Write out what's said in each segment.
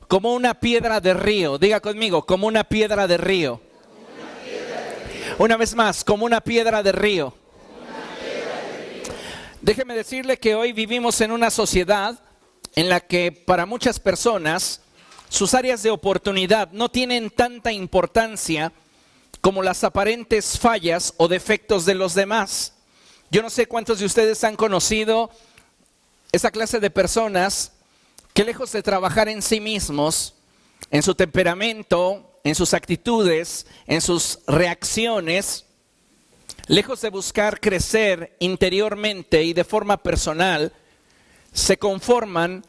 Como una piedra de río. Diga conmigo, como una piedra de río. Una vez más, como una piedra de río. Déjeme decirle que hoy vivimos en una sociedad en la que para muchas personas sus áreas de oportunidad no tienen tanta importancia como las aparentes fallas o defectos de los demás. Yo no sé cuántos de ustedes han conocido esa clase de personas que lejos de trabajar en sí mismos, en su temperamento, en sus actitudes, en sus reacciones, lejos de buscar crecer interiormente y de forma personal, se conforman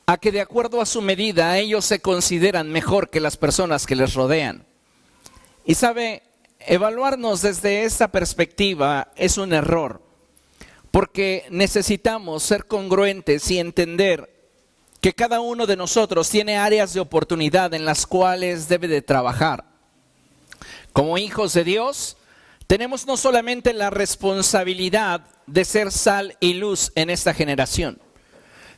a que de acuerdo a su medida ellos se consideran mejor que las personas que les rodean. Y sabe, evaluarnos desde esta perspectiva es un error, porque necesitamos ser congruentes y entender que cada uno de nosotros tiene áreas de oportunidad en las cuales debe de trabajar. Como hijos de Dios, tenemos no solamente la responsabilidad de ser sal y luz en esta generación,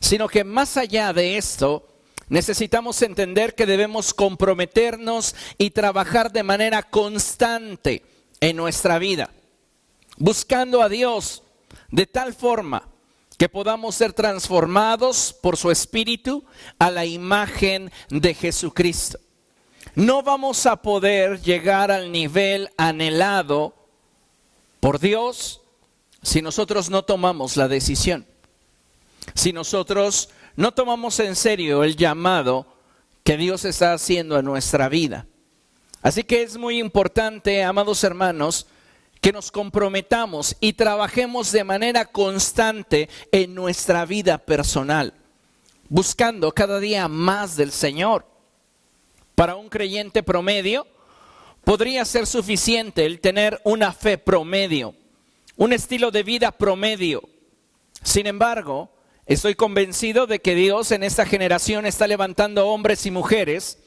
sino que más allá de esto, necesitamos entender que debemos comprometernos y trabajar de manera constante en nuestra vida, buscando a Dios de tal forma que podamos ser transformados por su Espíritu a la imagen de Jesucristo. No vamos a poder llegar al nivel anhelado por Dios si nosotros no tomamos la decisión. Si nosotros no tomamos en serio el llamado que Dios está haciendo en nuestra vida. Así que es muy importante, amados hermanos, que nos comprometamos y trabajemos de manera constante en nuestra vida personal, buscando cada día más del Señor. Para un creyente promedio, podría ser suficiente el tener una fe promedio, un estilo de vida promedio. Sin embargo, estoy convencido de que Dios en esta generación está levantando hombres y mujeres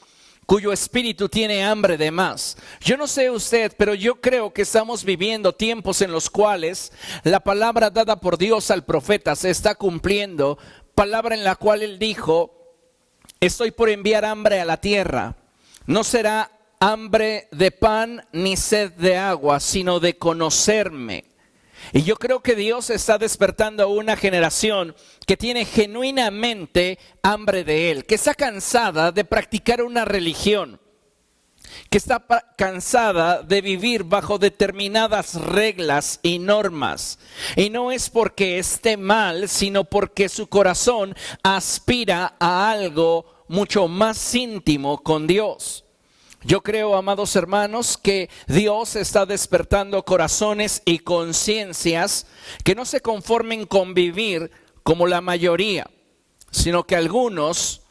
cuyo espíritu tiene hambre de más. Yo no sé usted, pero yo creo que estamos viviendo tiempos en los cuales la palabra dada por Dios al profeta se está cumpliendo, palabra en la cual él dijo: estoy por enviar hambre a la tierra. No será hambre de pan ni sed de agua, sino de conocerme. Y yo creo que Dios está despertando a una generación que tiene genuinamente hambre de Él, que está cansada de practicar una religión, que está cansada de vivir bajo determinadas reglas y normas. Y no es porque esté mal, sino porque su corazón aspira a algo mucho más íntimo con Dios. Yo creo, amados hermanos, que Dios está despertando corazones y conciencias que no se conformen con vivir como la mayoría, sino que algunos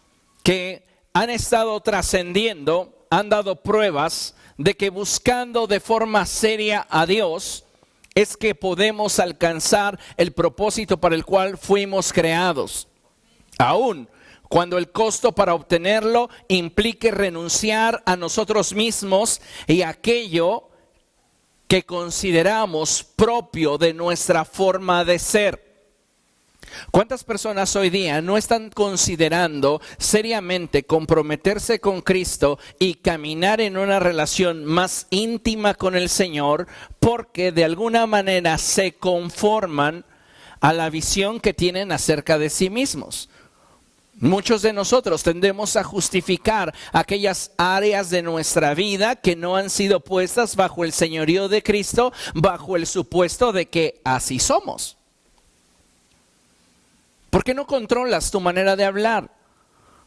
que han estado trascendiendo han dado pruebas de que buscando de forma seria a Dios es que podemos alcanzar el propósito para el cual fuimos creados. Aún cuando el costo para obtenerlo implique renunciar a nosotros mismos y a aquello que consideramos propio de nuestra forma de ser. ¿Cuántas personas hoy día no están considerando seriamente comprometerse con Cristo y caminar en una relación más íntima con el Señor porque de alguna manera se conforman a la visión que tienen acerca de sí mismos? Muchos de nosotros tendemos a justificar aquellas áreas de nuestra vida que no han sido puestas bajo el señorío de Cristo, bajo el supuesto de que así somos. ¿Por qué no controlas tu manera de hablar?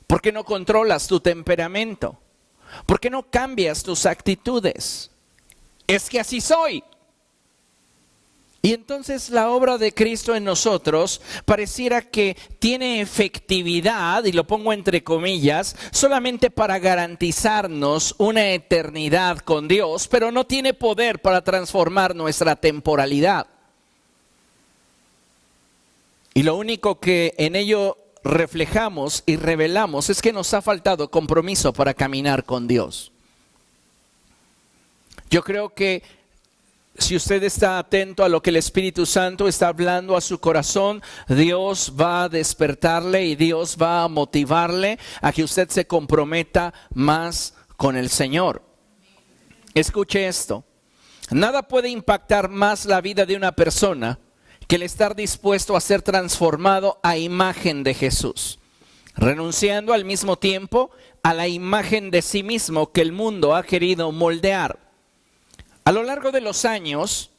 ¿Por qué no controlas tu temperamento? ¿Por qué no cambias tus actitudes? Es que así soy. Y entonces la obra de Cristo en nosotros pareciera que tiene efectividad, y lo pongo entre comillas, solamente para garantizarnos una eternidad con Dios, pero no tiene poder para transformar nuestra temporalidad. Y lo único que en ello reflejamos y revelamos es que nos ha faltado compromiso para caminar con Dios. Yo creo que Si usted está atento a lo que el Espíritu Santo está hablando a su corazón, Dios va a despertarle y Dios va a motivarle a que usted se comprometa más con el Señor. Escuche esto. Nada puede impactar más la vida de una persona que el estar dispuesto a ser transformado a imagen de Jesús, renunciando al mismo tiempo a la imagen de sí mismo que el mundo ha querido moldear. A lo largo de los años,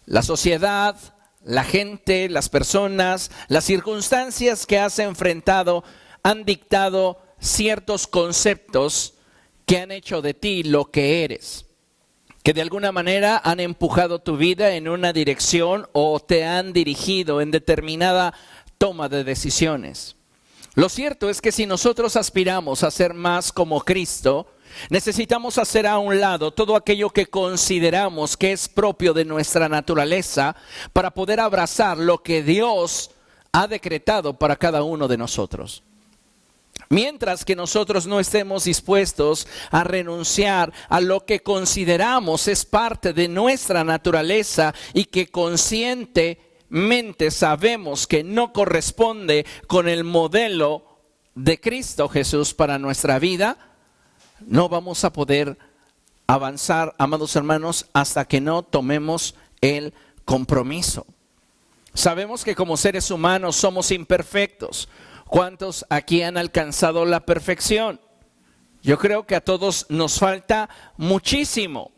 la sociedad, la gente, las personas, las circunstancias que has enfrentado han dictado ciertos conceptos que han hecho de ti lo que eres, que de alguna manera han empujado tu vida en una dirección o te han dirigido en determinada toma de decisiones. Lo cierto es que si nosotros aspiramos a ser más como Cristo, necesitamos hacer a un lado todo aquello que consideramos que es propio de nuestra naturaleza para poder abrazar lo que Dios ha decretado para cada uno de nosotros. Mientras que nosotros no estemos dispuestos a renunciar a lo que consideramos es parte de nuestra naturaleza y que conscientemente sabemos que no corresponde con el modelo de Cristo Jesús para nuestra vida, no vamos a poder avanzar, amados hermanos, hasta que no tomemos el compromiso. Sabemos que como seres humanos somos imperfectos. ¿Cuántos aquí han alcanzado la perfección? Yo creo que a todos nos falta muchísimo.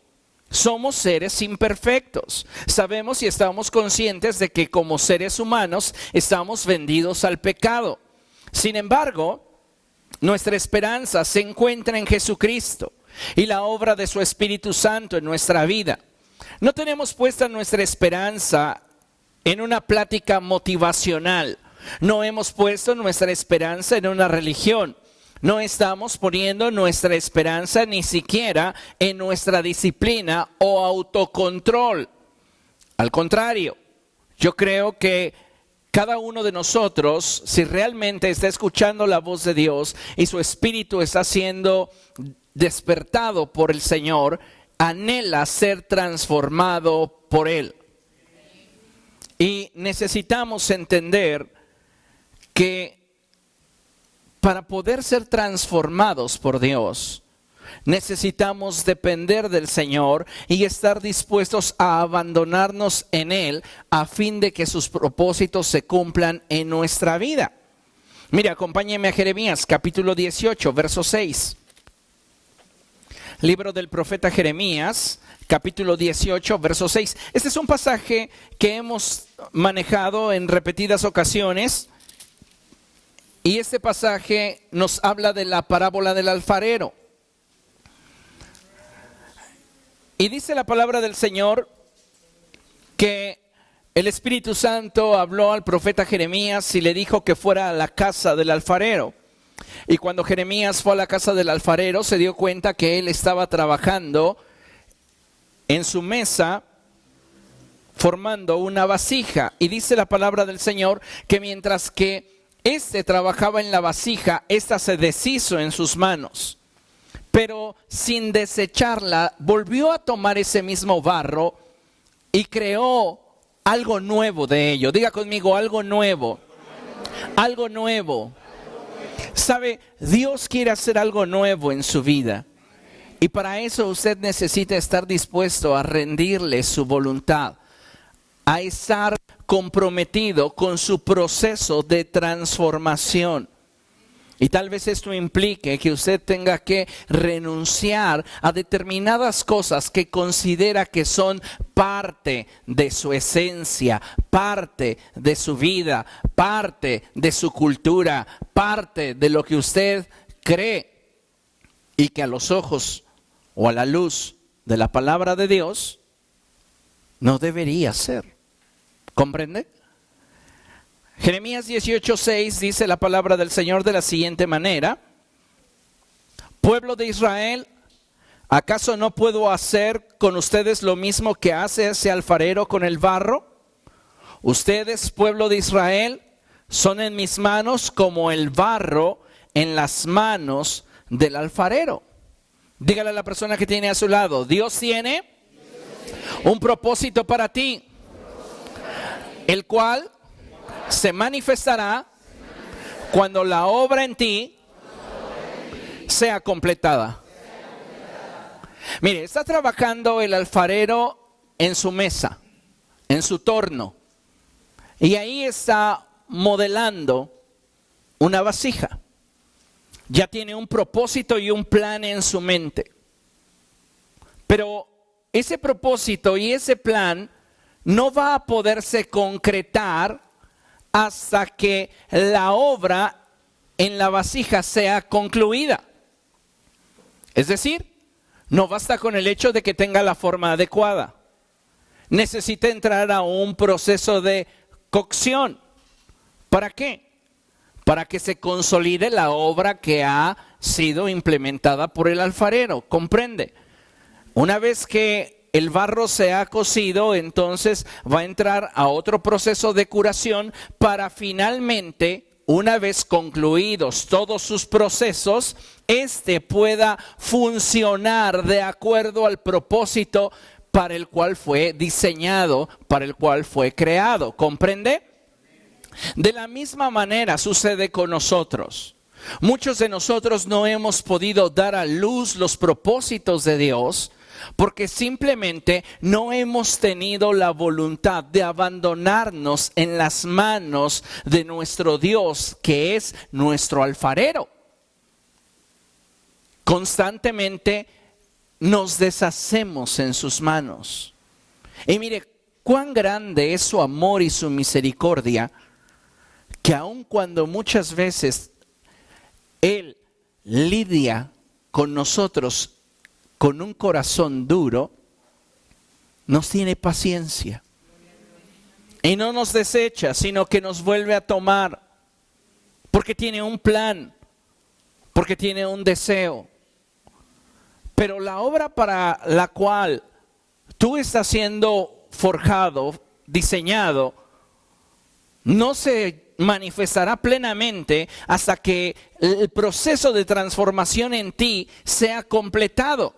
Somos seres imperfectos. Sabemos y estamos conscientes de que como seres humanos estamos vendidos al pecado. Sin embargo, nuestra esperanza se encuentra en Jesucristo y la obra de su Espíritu Santo en nuestra vida. No tenemos puesta nuestra esperanza en una plática motivacional. No hemos puesto nuestra esperanza en una religión. No estamos poniendo nuestra esperanza ni siquiera en nuestra disciplina o autocontrol. Al contrario, yo creo que cada uno de nosotros, si realmente está escuchando la voz de Dios y su espíritu está siendo despertado por el Señor, anhela ser transformado por Él. Y necesitamos entender que para poder ser transformados por Dios, necesitamos depender del Señor y estar dispuestos a abandonarnos en Él a fin de que sus propósitos se cumplan en nuestra vida. Mire, acompáñeme a Jeremías capítulo 18, verso 6. Libro del profeta Jeremías, capítulo 18, verso 6. Este es un pasaje que hemos manejado en repetidas ocasiones. Y este pasaje nos habla de la parábola del alfarero. Y dice la palabra del Señor que el Espíritu Santo habló al profeta Jeremías y le dijo que fuera a la casa del alfarero. Y cuando Jeremías fue a la casa del alfarero, se dio cuenta que él estaba trabajando en su mesa formando una vasija. Y dice la palabra del Señor que mientras que este trabajaba en la vasija, esta se deshizo en sus manos, pero sin desecharla, volvió a tomar ese mismo barro y creó algo nuevo de ello. Diga conmigo, algo nuevo. Algo nuevo. ¿Sabe? Dios quiere hacer algo nuevo en su vida. Y para eso usted necesita estar dispuesto a rendirle su voluntad, a estar comprometido con su proceso de transformación. Y tal vez esto implique que usted tenga que renunciar a determinadas cosas que considera que son parte de su esencia, parte de su vida, parte de su cultura, parte de lo que usted cree, y que a los ojos o a la luz de la palabra de Dios no debería ser. ¿Comprende? Jeremías 18:6 dice la palabra del Señor de la siguiente manera: pueblo de Israel, ¿acaso no puedo hacer con ustedes lo mismo que hace ese alfarero con el barro? Ustedes, pueblo de Israel, son en mis manos como el barro en las manos del alfarero. Dígale a la persona que tiene a su lado: Dios tiene Un propósito para ti, el cual se manifestará cuando la obra en ti sea completada. Mire, está trabajando el alfarero en su mesa, en su torno, y ahí está modelando una vasija. Ya tiene un propósito y un plan en su mente. Pero ese propósito y ese plan no va a poderse concretar hasta que la obra en la vasija sea concluida. Es decir, no basta con el hecho de que tenga la forma adecuada. Necesita entrar a un proceso de cocción. ¿Para qué? Para que se consolide la obra que ha sido implementada por el alfarero. ¿Comprende? Una vez que el barro se ha cocido, entonces va a entrar a otro proceso de curación para finalmente, una vez concluidos todos sus procesos, pueda funcionar de acuerdo al propósito para el cual fue diseñado, para el cual fue creado. ¿Comprende? De la misma manera sucede con nosotros. Muchos de nosotros no hemos podido dar a luz los propósitos de Dios porque simplemente no hemos tenido la voluntad de abandonarnos en las manos de nuestro Dios, que es nuestro alfarero. Constantemente nos deshacemos en sus manos. Y mire, cuán grande es su amor y su misericordia, que aun cuando muchas veces Él lidia con nosotros con un corazón duro, nos tiene paciencia. Y no nos desecha, sino que nos vuelve a tomar, porque tiene un plan, porque tiene un deseo. Pero la obra para la cual tú estás siendo forjado, diseñado, no se manifestará plenamente hasta que el proceso de transformación en ti sea completado.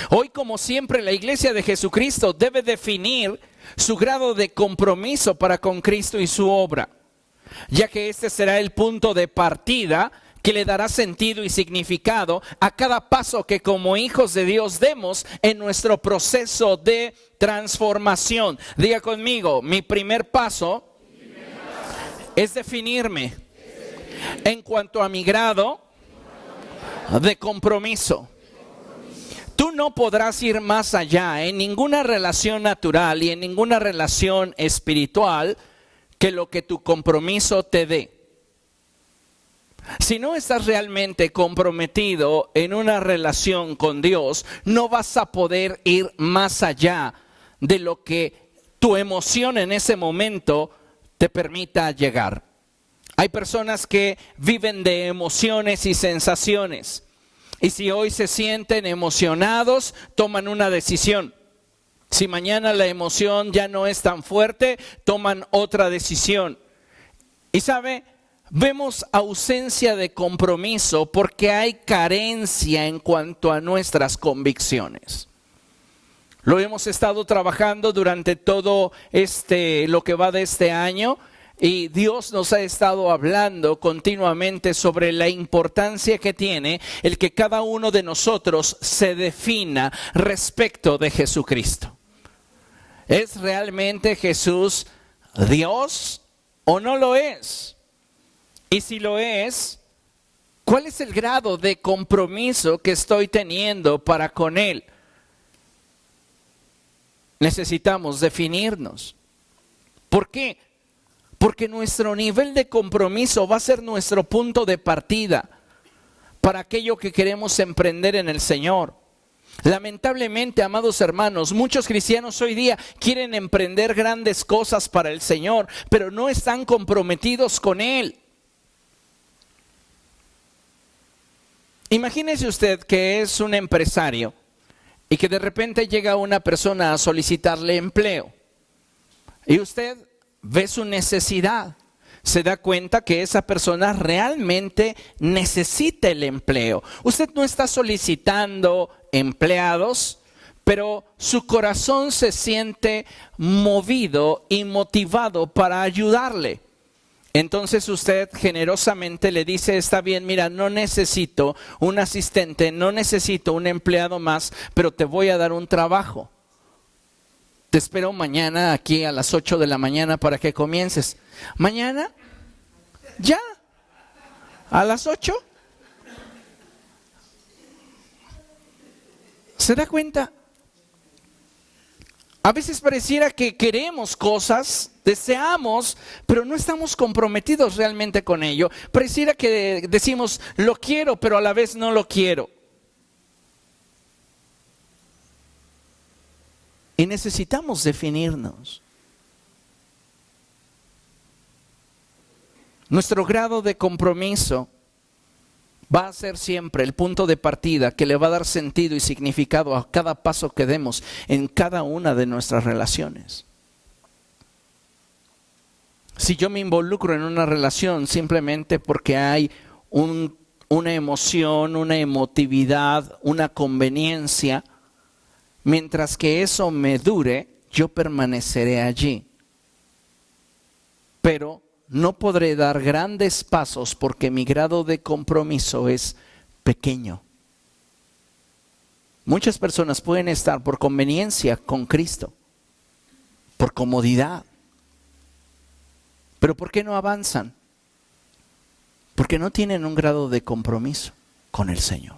Hoy, como siempre, la Iglesia de Jesucristo debe definir su grado de compromiso para con Cristo y su obra, ya que este será el punto de partida que le dará sentido y significado a cada paso que como hijos de Dios demos en nuestro proceso de transformación. Diga conmigo, mi primer paso es definirme en cuanto a mi grado de compromiso. Tú no podrás ir más allá en ninguna relación natural y en ninguna relación espiritual que lo que tu compromiso te dé. Si no estás realmente comprometido en una relación con Dios, no vas a poder ir más allá de lo que tu emoción en ese momento te permita llegar. Hay personas que viven de emociones y sensaciones. Y si hoy se sienten emocionados, toman una decisión. Si mañana la emoción ya no es tan fuerte, toman otra decisión. Y sabe, vemos ausencia de compromiso porque hay carencia en cuanto a nuestras convicciones. Lo hemos estado trabajando durante todo lo que va de este año. Y Dios nos ha estado hablando continuamente sobre la importancia que tiene el que cada uno de nosotros se defina respecto de Jesucristo. ¿Es realmente Jesús Dios o no lo es? Y si lo es, ¿cuál es el grado de compromiso que estoy teniendo para con Él? Necesitamos definirnos. ¿Por qué? Porque nuestro nivel de compromiso va a ser nuestro punto de partida para aquello que queremos emprender en el Señor. Lamentablemente, amados hermanos, muchos cristianos hoy día quieren emprender grandes cosas para el Señor, pero no están comprometidos con Él. Imagínese usted que es un empresario y que de repente llega una persona a solicitarle empleo. Y usted ve su necesidad, se da cuenta que esa persona realmente necesita el empleo. Usted no está solicitando empleados pero su corazón se siente movido y motivado para ayudarle. Entonces usted generosamente le dice, está bien, mira, no necesito un asistente, no necesito un empleado más, pero te voy a dar un trabajo. Te espero mañana aquí a las 8 de la mañana para que comiences. ¿Mañana? ¿Ya? ¿A las 8? ¿Se da cuenta? A veces pareciera que queremos cosas, deseamos, pero no estamos comprometidos realmente con ello. Pareciera que decimos, lo quiero, pero a la vez no lo quiero. Y necesitamos definirnos. Nuestro grado de compromiso va a ser siempre el punto de partida que le va a dar sentido y significado a cada paso que demos en cada una de nuestras relaciones. Si yo me involucro en una relación simplemente porque hay una emoción, una emotividad, una conveniencia, mientras que eso me dure, yo permaneceré allí. Pero no podré dar grandes pasos porque mi grado de compromiso es pequeño. Muchas personas pueden estar por conveniencia con Cristo, por comodidad. Pero ¿por qué no avanzan? Porque no tienen un grado de compromiso con el Señor.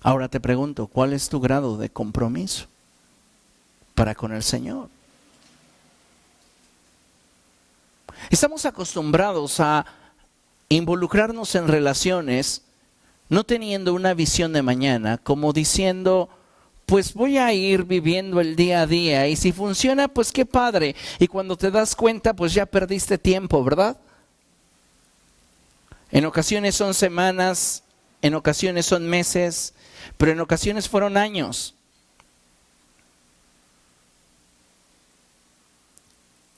Ahora te pregunto, ¿cuál es tu grado de compromiso para con el Señor? Estamos acostumbrados a involucrarnos en relaciones no teniendo una visión de mañana, como diciendo, pues voy a ir viviendo el día a día y si funciona, pues qué padre. Y cuando te das cuenta, pues ya perdiste tiempo, ¿verdad? En ocasiones son semanas, en ocasiones son meses, pero en ocasiones fueron años.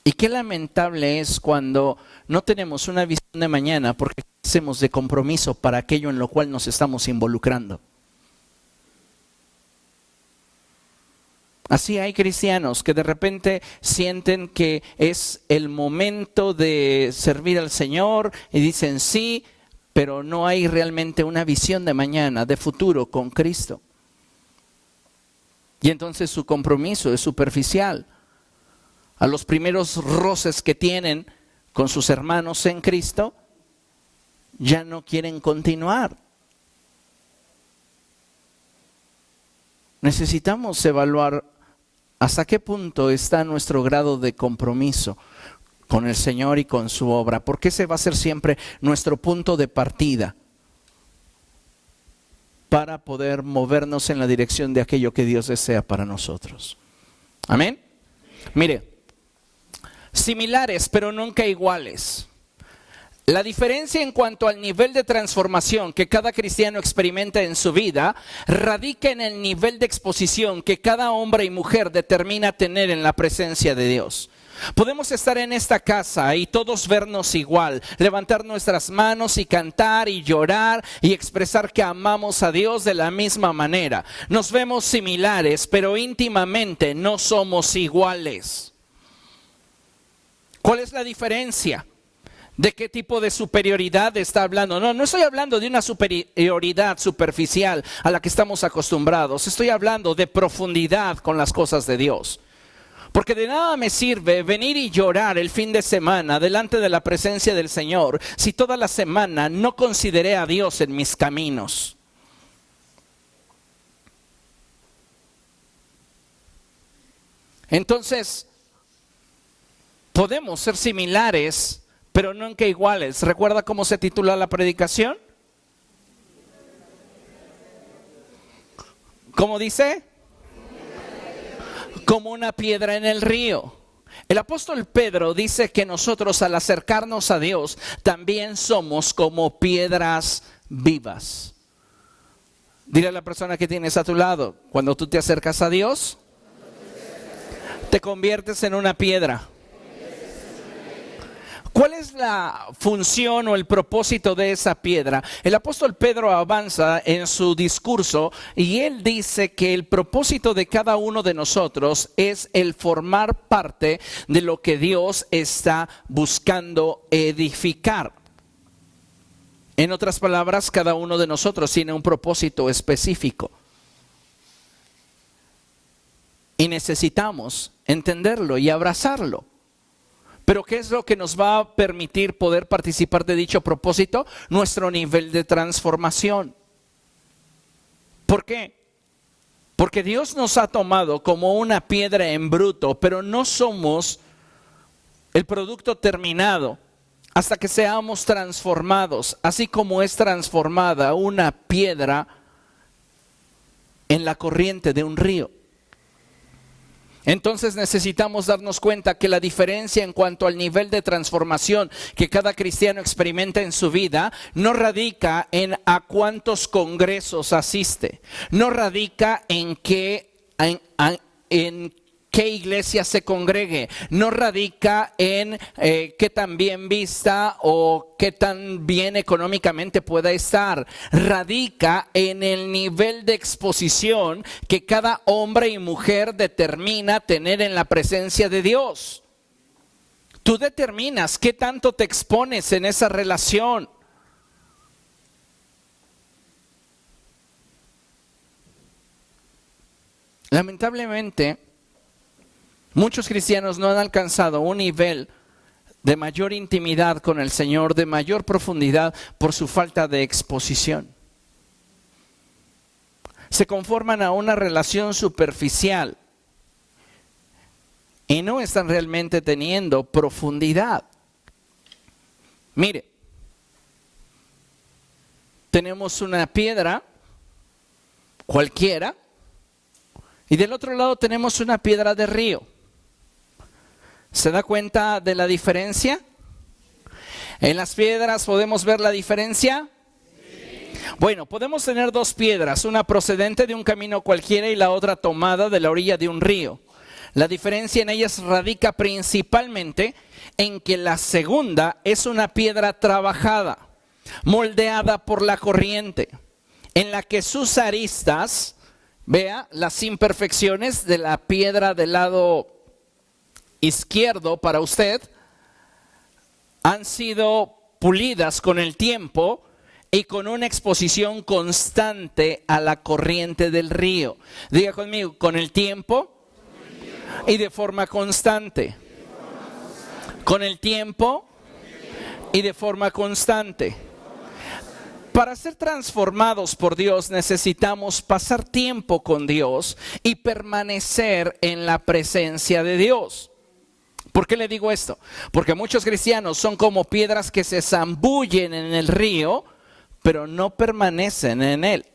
Y qué lamentable es cuando no tenemos una visión de mañana porque hacemos de compromiso para aquello en lo cual nos estamos involucrando. Así hay cristianos que de repente sienten que es el momento de servir al Señor y dicen sí, pero no hay realmente una visión de mañana, de futuro con Cristo. Y entonces su compromiso es superficial. A los primeros roces que tienen con sus hermanos en Cristo, ya no quieren continuar. Necesitamos evaluar hasta qué punto está nuestro grado de compromiso con el Señor y con su obra, porque ese va a ser siempre nuestro punto de partida para poder movernos en la dirección de aquello que Dios desea para nosotros. Amén. Mire. Similares, pero nunca iguales. La diferencia en cuanto al nivel de transformación que cada cristiano experimenta en su vida radica en el nivel de exposición que cada hombre y mujer determina tener en la presencia de Dios. Podemos estar en esta casa y todos vernos igual, levantar nuestras manos y cantar y llorar y expresar que amamos a Dios de la misma manera. Nos vemos similares, pero íntimamente no somos iguales. ¿Cuál es la diferencia? ¿De qué tipo de superioridad está hablando? No estoy hablando de una superioridad superficial a la que estamos acostumbrados. Estoy hablando de profundidad con las cosas de Dios. Porque de nada me sirve venir y llorar el fin de semana delante de la presencia del Señor si toda la semana no consideré a Dios en mis caminos. Entonces, podemos ser similares, pero nunca iguales. ¿Recuerda cómo se titula la predicación? ¿Cómo dice? Como una piedra en el río. El apóstol Pedro dice que nosotros al acercarnos a Dios también somos como piedras vivas. Dile a la persona que tienes a tu lado, cuando tú te acercas a Dios, te conviertes en una piedra. ¿Cuál es la función o el propósito de esa piedra? El apóstol Pedro avanza en su discurso y él dice que el propósito de cada uno de nosotros es el formar parte de lo que Dios está buscando edificar. En otras palabras, cada uno de nosotros tiene un propósito específico. Y necesitamos entenderlo y abrazarlo. Pero ¿qué es lo que nos va a permitir poder participar de dicho propósito? Nuestro nivel de transformación. ¿Por qué? Porque Dios nos ha tomado como una piedra en bruto, pero no somos el producto terminado hasta que seamos transformados, así como es transformada una piedra en la corriente de un río. Entonces necesitamos darnos cuenta que la diferencia en cuanto al nivel de transformación que cada cristiano experimenta en su vida no radica en a cuántos congresos asiste, no radica en qué iglesia se congregue, no radica en qué tan bien vista o qué tan bien económicamente pueda estar, radica en el nivel de exposición que cada hombre y mujer determina tener en la presencia de Dios. Tú determinas qué tanto te expones en esa relación. Lamentablemente, muchos cristianos no han alcanzado un nivel de mayor intimidad con el Señor, de mayor profundidad por su falta de exposición. Se conforman a una relación superficial y no están realmente teniendo profundidad. Mire, tenemos una piedra cualquiera y del otro lado tenemos una piedra de río. ¿Se da cuenta de la diferencia? ¿En las piedras podemos ver la diferencia? Sí. Bueno, podemos tener dos piedras, una procedente de un camino cualquiera y la otra tomada de la orilla de un río. La diferencia en ellas radica principalmente en que la segunda es una piedra trabajada, moldeada por la corriente, en la que sus aristas, vea las imperfecciones de la piedra del lado izquierdo para usted, han sido pulidas con el tiempo y con una exposición constante a la corriente del río. Diga conmigo, con el tiempo y de forma constante. Con el tiempo y de forma constante. Para ser transformados por Dios necesitamos pasar tiempo con Dios y permanecer en la presencia de Dios. ¿Por qué le digo esto? Porque muchos cristianos son como piedras que se zambullen en el río, pero no permanecen en él.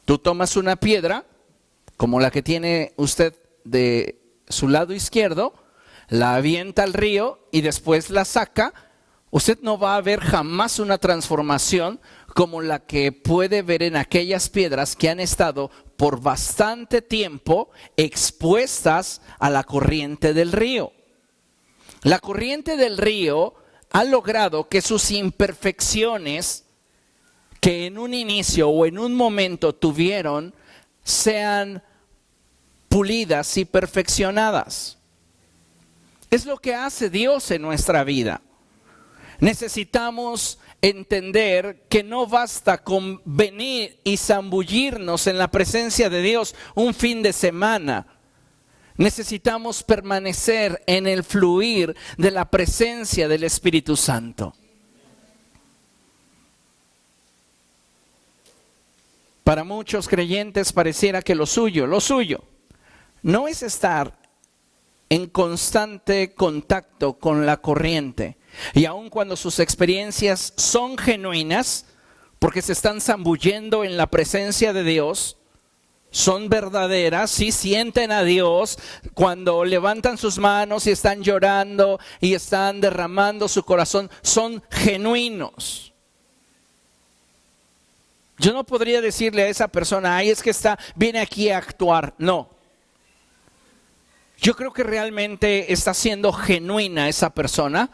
Tú tomas una piedra, como la que tiene usted de su lado izquierdo, la avienta al río y después la saca. Usted no va a ver jamás una transformación como la que puede ver en aquellas piedras que han estado por bastante tiempo expuestas a la corriente del río. La corriente del río ha logrado que sus imperfecciones que en un inicio o en un momento tuvieron sean pulidas y perfeccionadas. Es lo que hace Dios en nuestra vida. Necesitamos entender que no basta con venir y zambullirnos en la presencia de Dios un fin de semana. Necesitamos permanecer en el fluir de la presencia del Espíritu Santo. Para muchos creyentes pareciera que lo suyo no es estar en constante contacto con la corriente. Y aun cuando sus experiencias son genuinas, porque se están zambullendo en la presencia de Dios, son verdaderas, sí sienten a Dios cuando levantan sus manos y están llorando y están derramando su corazón, son genuinos. Yo no podría decirle a esa persona, ay, es que viene aquí a actuar. No. Yo creo que realmente está siendo genuina esa persona,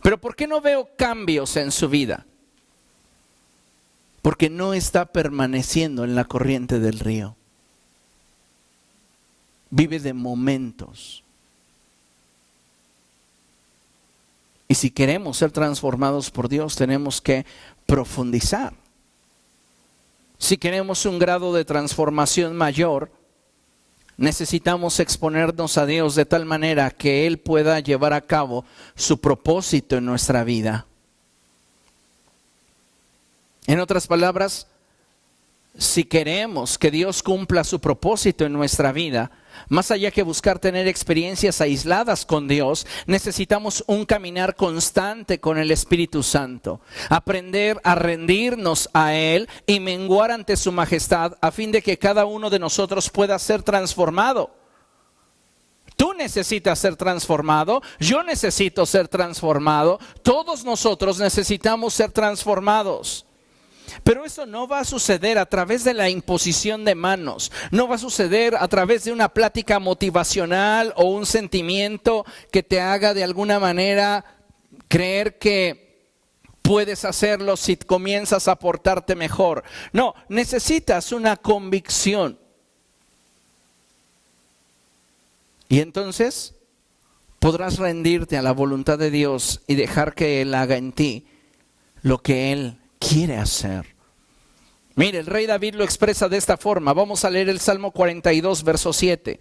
pero ¿por qué no veo cambios en su vida? Porque no está permaneciendo en la corriente del río. Vive de momentos. Y si queremos ser transformados por Dios, tenemos que profundizar. Si queremos un grado de transformación mayor, necesitamos exponernos a Dios de tal manera que Él pueda llevar a cabo su propósito en nuestra vida. En otras palabras, si queremos que Dios cumpla su propósito en nuestra vida, más allá que buscar tener experiencias aisladas con Dios, necesitamos un caminar constante con el Espíritu Santo. Aprender a rendirnos a Él y menguar ante su majestad a fin de que cada uno de nosotros pueda ser transformado. Tú necesitas ser transformado, yo necesito ser transformado, todos nosotros necesitamos ser transformados. Pero eso no va a suceder a través de la imposición de manos, no va a suceder a través de una plática motivacional o un sentimiento que te haga de alguna manera creer que puedes hacerlo si comienzas a portarte mejor. No, necesitas una convicción. Y entonces podrás rendirte a la voluntad de Dios y dejar que Él haga en ti lo que Él quiere hacer. Mire, el rey David lo expresa de esta forma. Vamos a leer el Salmo 42, verso 7.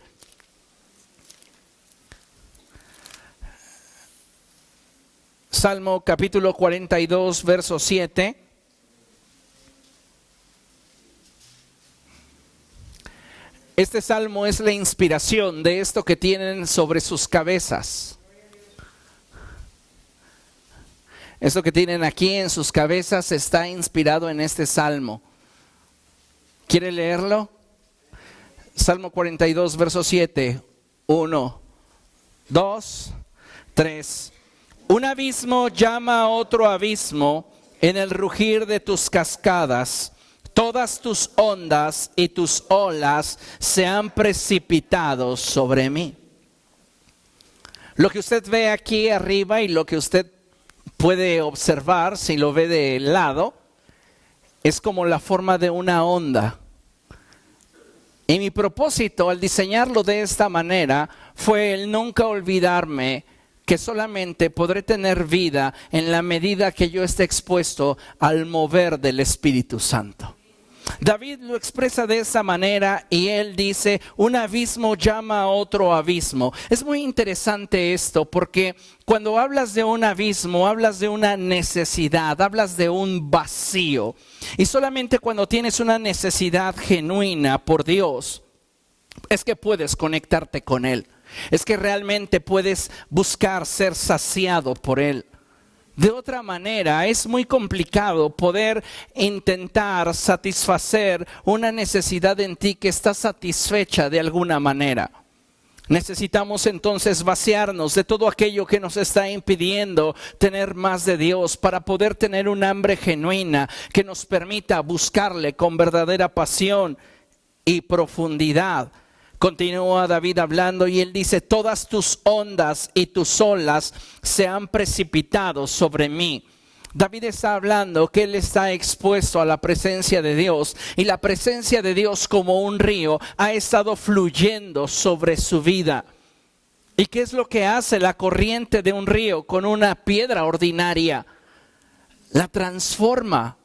Salmo capítulo 42, verso 7. Este salmo es la inspiración de esto que tienen sobre sus cabezas. Eso que tienen aquí en sus cabezas está inspirado en este salmo. ¿Quiere leerlo? Salmo 42, verso 7. 1, 2, 3. Un abismo llama a otro abismo en el rugir de tus cascadas. Todas tus ondas y tus olas se han precipitado sobre mí. Lo que usted ve aquí arriba y lo que usted puede observar, si lo ve de lado, es como la forma de una onda. Y mi propósito al diseñarlo de esta manera fue el nunca olvidarme que solamente podré tener vida en la medida que yo esté expuesto al mover del Espíritu Santo. David lo expresa de esa manera y él dice, un abismo llama a otro abismo. Es muy interesante esto porque cuando hablas de un abismo, hablas de una necesidad, hablas de un vacío. Y solamente cuando tienes una necesidad genuina por Dios, es que puedes conectarte con Él. Es que realmente puedes buscar ser saciado por Él. De otra manera, es muy complicado poder intentar satisfacer una necesidad en ti que está satisfecha de alguna manera. Necesitamos entonces vaciarnos de todo aquello que nos está impidiendo tener más de Dios para poder tener un hambre genuina que nos permita buscarle con verdadera pasión y profundidad. Continúa David hablando y él dice, todas tus ondas y tus olas se han precipitado sobre mí. David está hablando que él está expuesto a la presencia de Dios y la presencia de Dios como un río ha estado fluyendo sobre su vida. ¿Y qué es lo que hace la corriente de un río con una piedra ordinaria? La transforma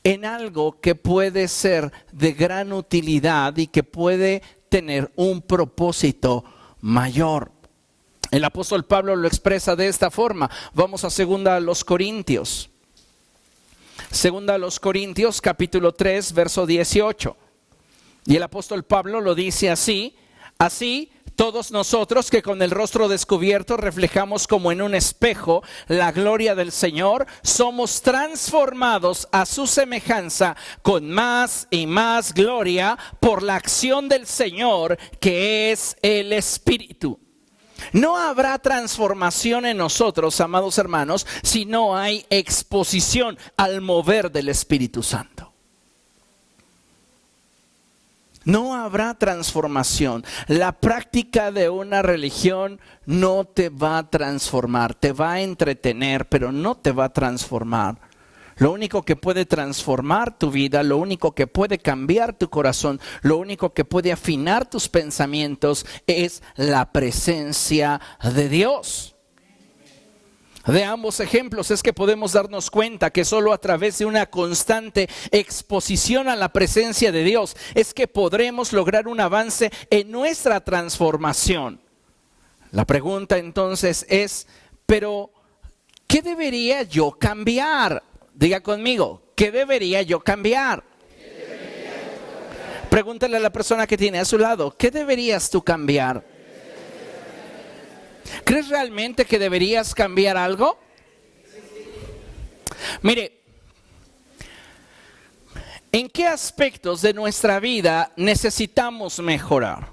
en algo que puede ser de gran utilidad y que puede tener un propósito mayor. El apóstol Pablo lo expresa de esta forma. Vamos a 2 Corintios. 2 Corintios capítulo 3 verso 18. Y el apóstol Pablo lo dice así. Así todos nosotros que con el rostro descubierto reflejamos como en un espejo la gloria del Señor, somos transformados a su semejanza con más y más gloria por la acción del Señor que es el Espíritu. No habrá transformación en nosotros, amados hermanos, si no hay exposición al mover del Espíritu Santo. No habrá transformación. La práctica de una religión no te va a transformar, te va a entretener, pero no te va a transformar. Lo único que puede transformar tu vida, lo único que puede cambiar tu corazón, lo único que puede afinar tus pensamientos es la presencia de Dios. De ambos ejemplos es que podemos darnos cuenta que solo a través de una constante exposición a la presencia de Dios es que podremos lograr un avance en nuestra transformación. La pregunta entonces es, pero ¿qué debería yo cambiar? Diga conmigo, ¿qué debería yo cambiar? Pregúntale a la persona que tiene a su lado, ¿qué deberías tú cambiar? ¿Crees realmente que deberías cambiar algo? Mire, ¿en qué aspectos de nuestra vida necesitamos mejorar?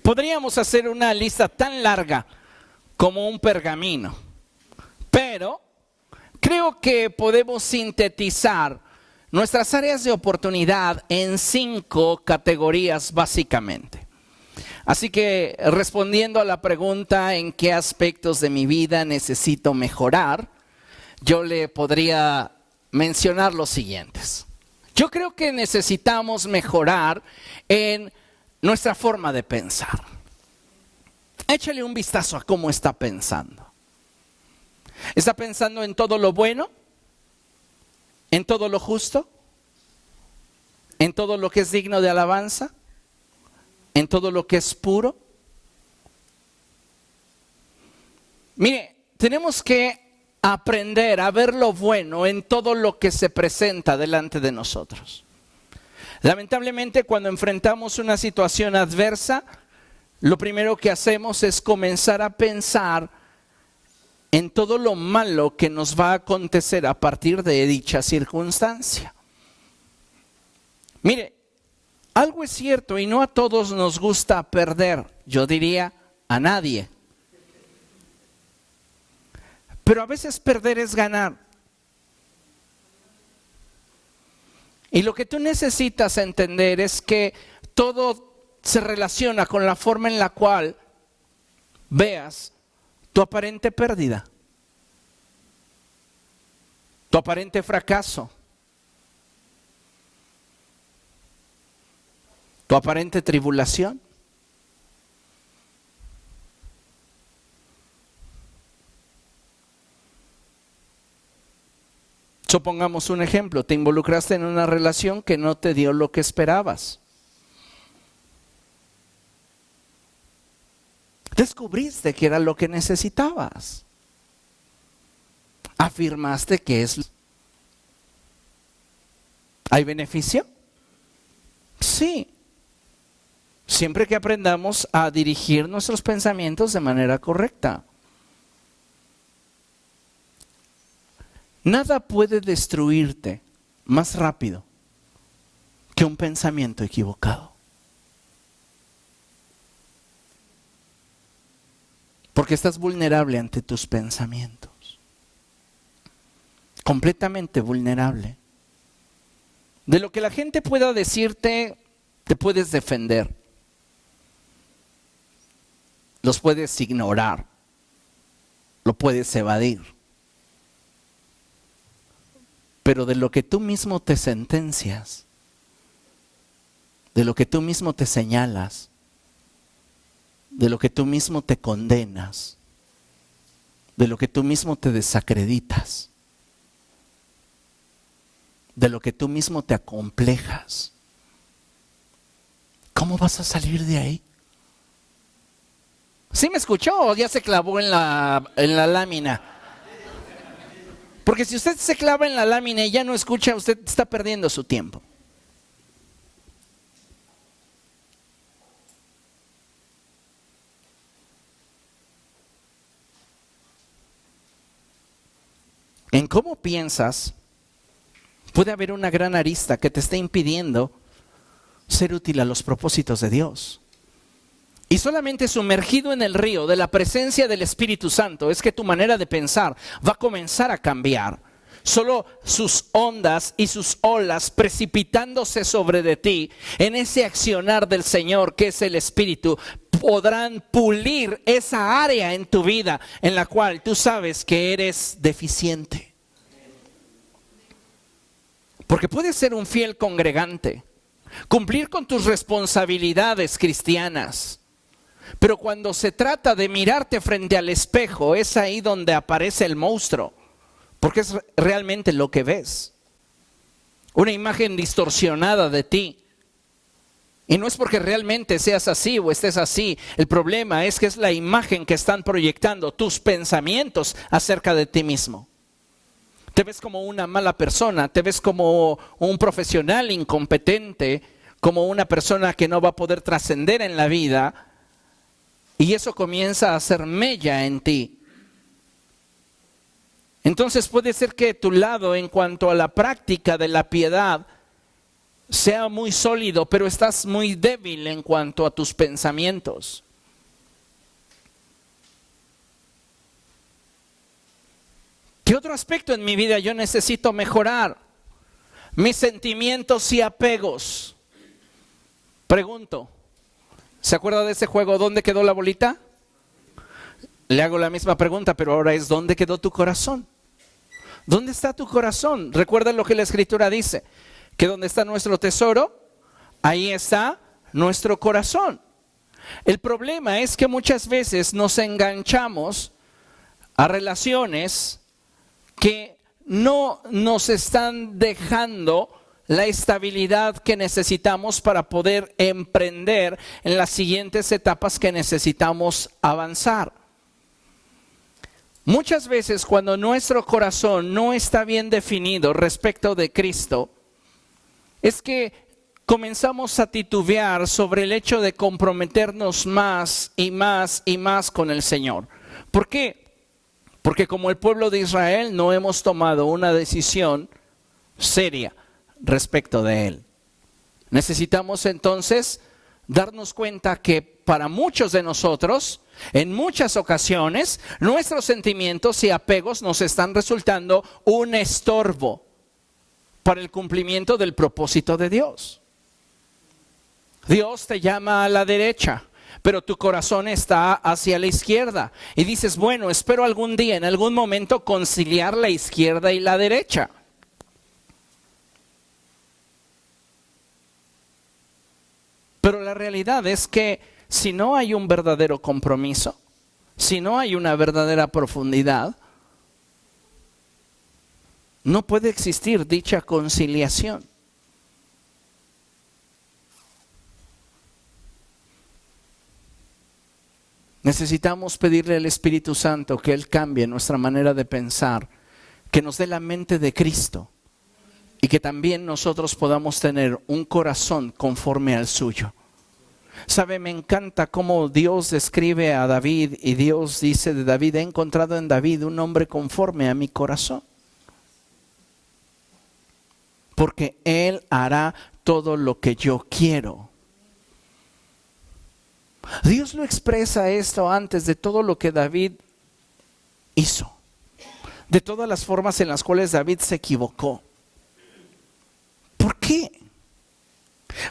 Podríamos hacer una lista tan larga como un pergamino, pero creo que podemos sintetizar nuestras áreas de oportunidad en 5 categorías básicamente. Así que respondiendo a la pregunta en qué aspectos de mi vida necesito mejorar, yo le podría mencionar los siguientes. Yo creo que necesitamos mejorar en nuestra forma de pensar. Échale un vistazo a cómo está pensando. ¿Está pensando en todo lo bueno? ¿En todo lo justo? ¿En todo lo que es digno de alabanza? ¿En todo lo que es puro? Mire, tenemos que aprender a ver lo bueno en todo lo que se presenta delante de nosotros. Lamentablemente, cuando enfrentamos una situación adversa, lo primero que hacemos es comenzar a pensar en todo lo malo que nos va a acontecer a partir de dicha circunstancia. Mire, algo es cierto y no a todos nos gusta perder, yo diría a nadie. Pero a veces perder es ganar. Y lo que tú necesitas entender es que todo se relaciona con la forma en la cual veas tu aparente pérdida, tu aparente fracaso, tu aparente tribulación. Supongamos un ejemplo, te involucraste en una relación que no te dio lo que esperabas. Descubriste que era lo que necesitabas. Afirmaste que es. ¿Hay beneficio? Sí. Siempre que aprendamos a dirigir nuestros pensamientos de manera correcta. Nada puede destruirte más rápido que un pensamiento equivocado. Porque estás vulnerable ante tus pensamientos. Completamente vulnerable. De lo que la gente pueda decirte, te puedes defender. Los puedes ignorar. Lo puedes evadir. Pero de lo que tú mismo te sentencias, de lo que tú mismo te señalas, de lo que tú mismo te condenas, de lo que tú mismo te desacreditas, de lo que tú mismo te acomplejas, ¿cómo vas a salir de ahí? ¿Sí me escuchó o ya se clavó en la lámina? Porque si usted se clava en la lámina y ya no escucha, usted está perdiendo su tiempo. En cómo piensas, puede haber una gran arista que te esté impidiendo ser útil a los propósitos de Dios. Y solamente sumergido en el río de la presencia del Espíritu Santo es que tu manera de pensar va a comenzar a cambiar. solo sus ondas y sus olas precipitándose sobre de ti, en ese accionar del Señor que es el Espíritu, podrán pulir esa área en tu vida en la cual tú sabes que eres deficiente. Porque puedes ser un fiel congregante, cumplir con tus responsabilidades cristianas, pero cuando se trata de mirarte frente al espejo, es ahí donde aparece el monstruo, porque es realmente lo que ves. Una imagen distorsionada de ti. Y no es porque realmente seas así o estés así. El problema es que es la imagen que están proyectando tus pensamientos acerca de ti mismo. Te ves como una mala persona, te ves como un profesional incompetente, como una persona que no va a poder trascender en la vida. Y eso comienza a hacer mella en ti. Entonces puede ser que tu lado en cuanto a la práctica de la piedad sea muy sólido, pero estás muy débil en cuanto a tus pensamientos. ¿Qué otro aspecto en mi vida yo necesito mejorar? Mis sentimientos y apegos. Pregunto, ¿se acuerda de ese juego ¿Dónde quedó la bolita? Le hago la misma pregunta, pero ahora es ¿dónde quedó tu corazón? ¿Dónde está tu corazón? Recuerda lo que la Escritura dice, que donde está nuestro tesoro, ahí está nuestro corazón. El problema es que muchas veces nos enganchamos a relaciones que no nos están dejando la estabilidad que necesitamos para poder emprender en las siguientes etapas que necesitamos avanzar. Muchas veces cuando nuestro corazón no está bien definido respecto de Cristo, es que comenzamos a titubear sobre el hecho de comprometernos más y más y más con el Señor. ¿Por qué? Porque como el pueblo de Israel no hemos tomado una decisión seria respecto de Él. Necesitamos entonces darnos cuenta que para muchos de nosotros, en muchas ocasiones, nuestros sentimientos y apegos nos están resultando un estorbo para el cumplimiento del propósito de Dios. Dios te llama a la derecha, pero tu corazón está hacia la izquierda. Y dices, bueno, espero algún día, en algún momento, conciliar la izquierda y la derecha. Pero la realidad es que si no hay un verdadero compromiso, si no hay una verdadera profundidad, no puede existir dicha conciliación. Necesitamos pedirle al Espíritu Santo que Él cambie nuestra manera de pensar, que nos dé la mente de Cristo y que también nosotros podamos tener un corazón conforme al suyo. Sabe, me encanta cómo Dios describe a David y Dios dice de David, he encontrado en David un hombre conforme a mi corazón. Porque Él hará todo lo que yo quiero. Dios lo expresa esto antes de todo lo que David hizo. De todas las formas en las cuales David se equivocó. ¿Por qué?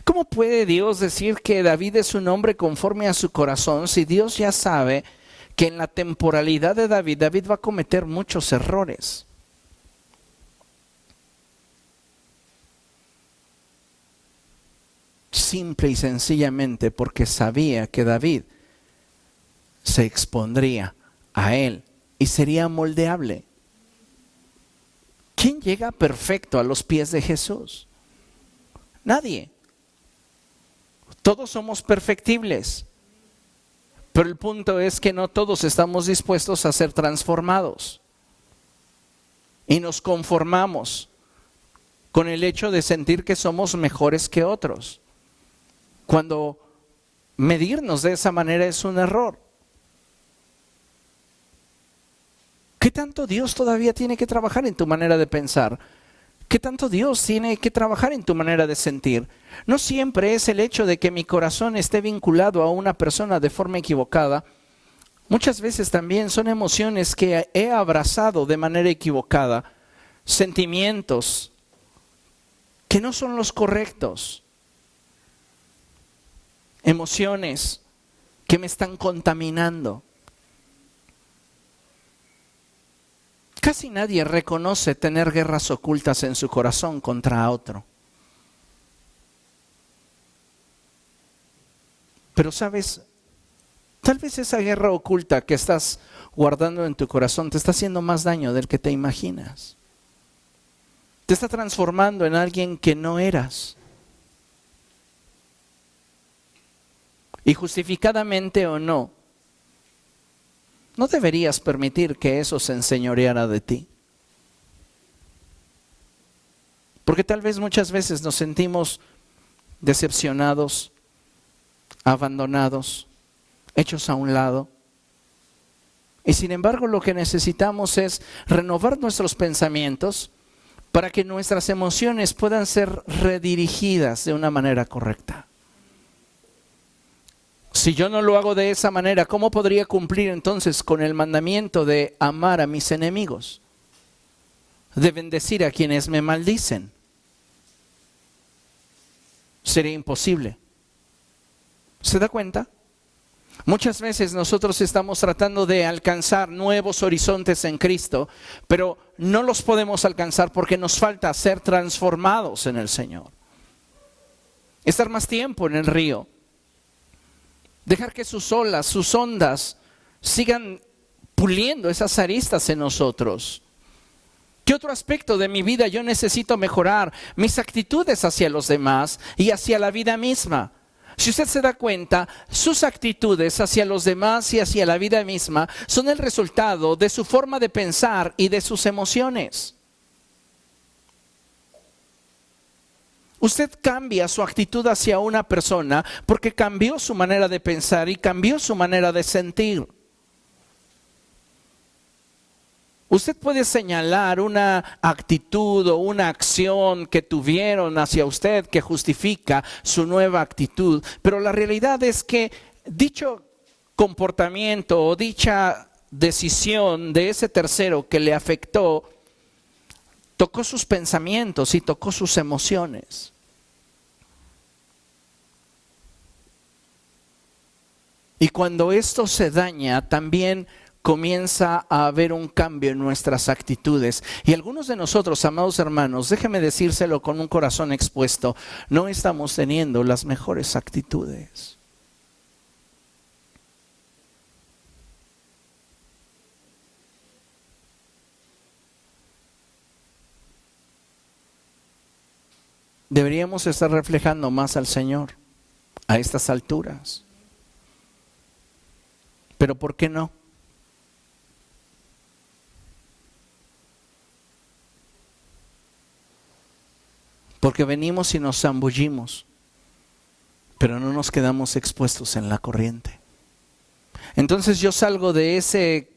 ¿Cómo puede Dios decir que David es un hombre conforme a su corazón si Dios ya sabe que en la temporalidad de David, David va a cometer muchos errores? Simple y sencillamente porque sabía que David se expondría a él y sería moldeable. ¿Quién llega perfecto a los pies de Jesús? Nadie. Todos somos perfectibles. Pero el punto es que no todos estamos dispuestos a ser transformados. Y nos conformamos con el hecho de sentir que somos mejores que otros. Cuando medirnos de esa manera es un error. ¿Qué tanto Dios todavía tiene que trabajar en tu manera de pensar? ¿Qué tanto Dios tiene que trabajar en tu manera de sentir? No siempre es el hecho de que mi corazón esté vinculado a una persona de forma equivocada. Muchas veces también son emociones que he abrazado de manera equivocada. sentimientos que no son los correctos, emociones que me están contaminando. Casi nadie reconoce tener guerras ocultas en su corazón contra otro. Pero sabes, tal vez esa guerra oculta que estás guardando en tu corazón te está haciendo más daño del que te imaginas. Te está transformando en alguien que no eras. Y justificadamente o no, no deberías permitir que eso se enseñoreara de ti. Porque tal vez muchas veces nos sentimos decepcionados, abandonados, hechos a un lado. Y sin embargo lo que necesitamos es renovar nuestros pensamientos para que nuestras emociones puedan ser redirigidas de una manera correcta. Si yo no lo hago de esa manera, ¿cómo podría cumplir entonces con el mandamiento de amar a mis enemigos? De bendecir a quienes me maldicen. Sería imposible. ¿Se da cuenta? Muchas veces nosotros estamos tratando de alcanzar nuevos horizontes en Cristo, pero no los podemos alcanzar porque nos falta ser transformados en el Señor. Estar más tiempo en el río. Dejar que sus olas, sus ondas sigan puliendo esas aristas en nosotros. ¿Qué otro aspecto de mi vida yo necesito mejorar? Mis actitudes hacia los demás y hacia la vida misma. Si usted se da cuenta, sus actitudes hacia los demás y hacia la vida misma son el resultado de su forma de pensar y de sus emociones. Usted cambia su actitud hacia una persona porque cambió su manera de pensar y cambió su manera de sentir. Usted puede señalar una actitud o una acción que tuvieron hacia usted que justifica su nueva actitud, pero la realidad es que dicho comportamiento o dicha decisión de ese tercero que le afectó tocó sus pensamientos y tocó sus emociones. Y cuando esto se daña, también comienza a haber un cambio en nuestras actitudes. Y algunos de nosotros, amados hermanos, déjeme decírselo con un corazón expuesto, no estamos teniendo las mejores actitudes. Deberíamos estar reflejando más al Señor a estas alturas. Pero ¿por qué no? Porque venimos y nos zambullimos, pero no nos quedamos expuestos en la corriente. Entonces yo salgo de ese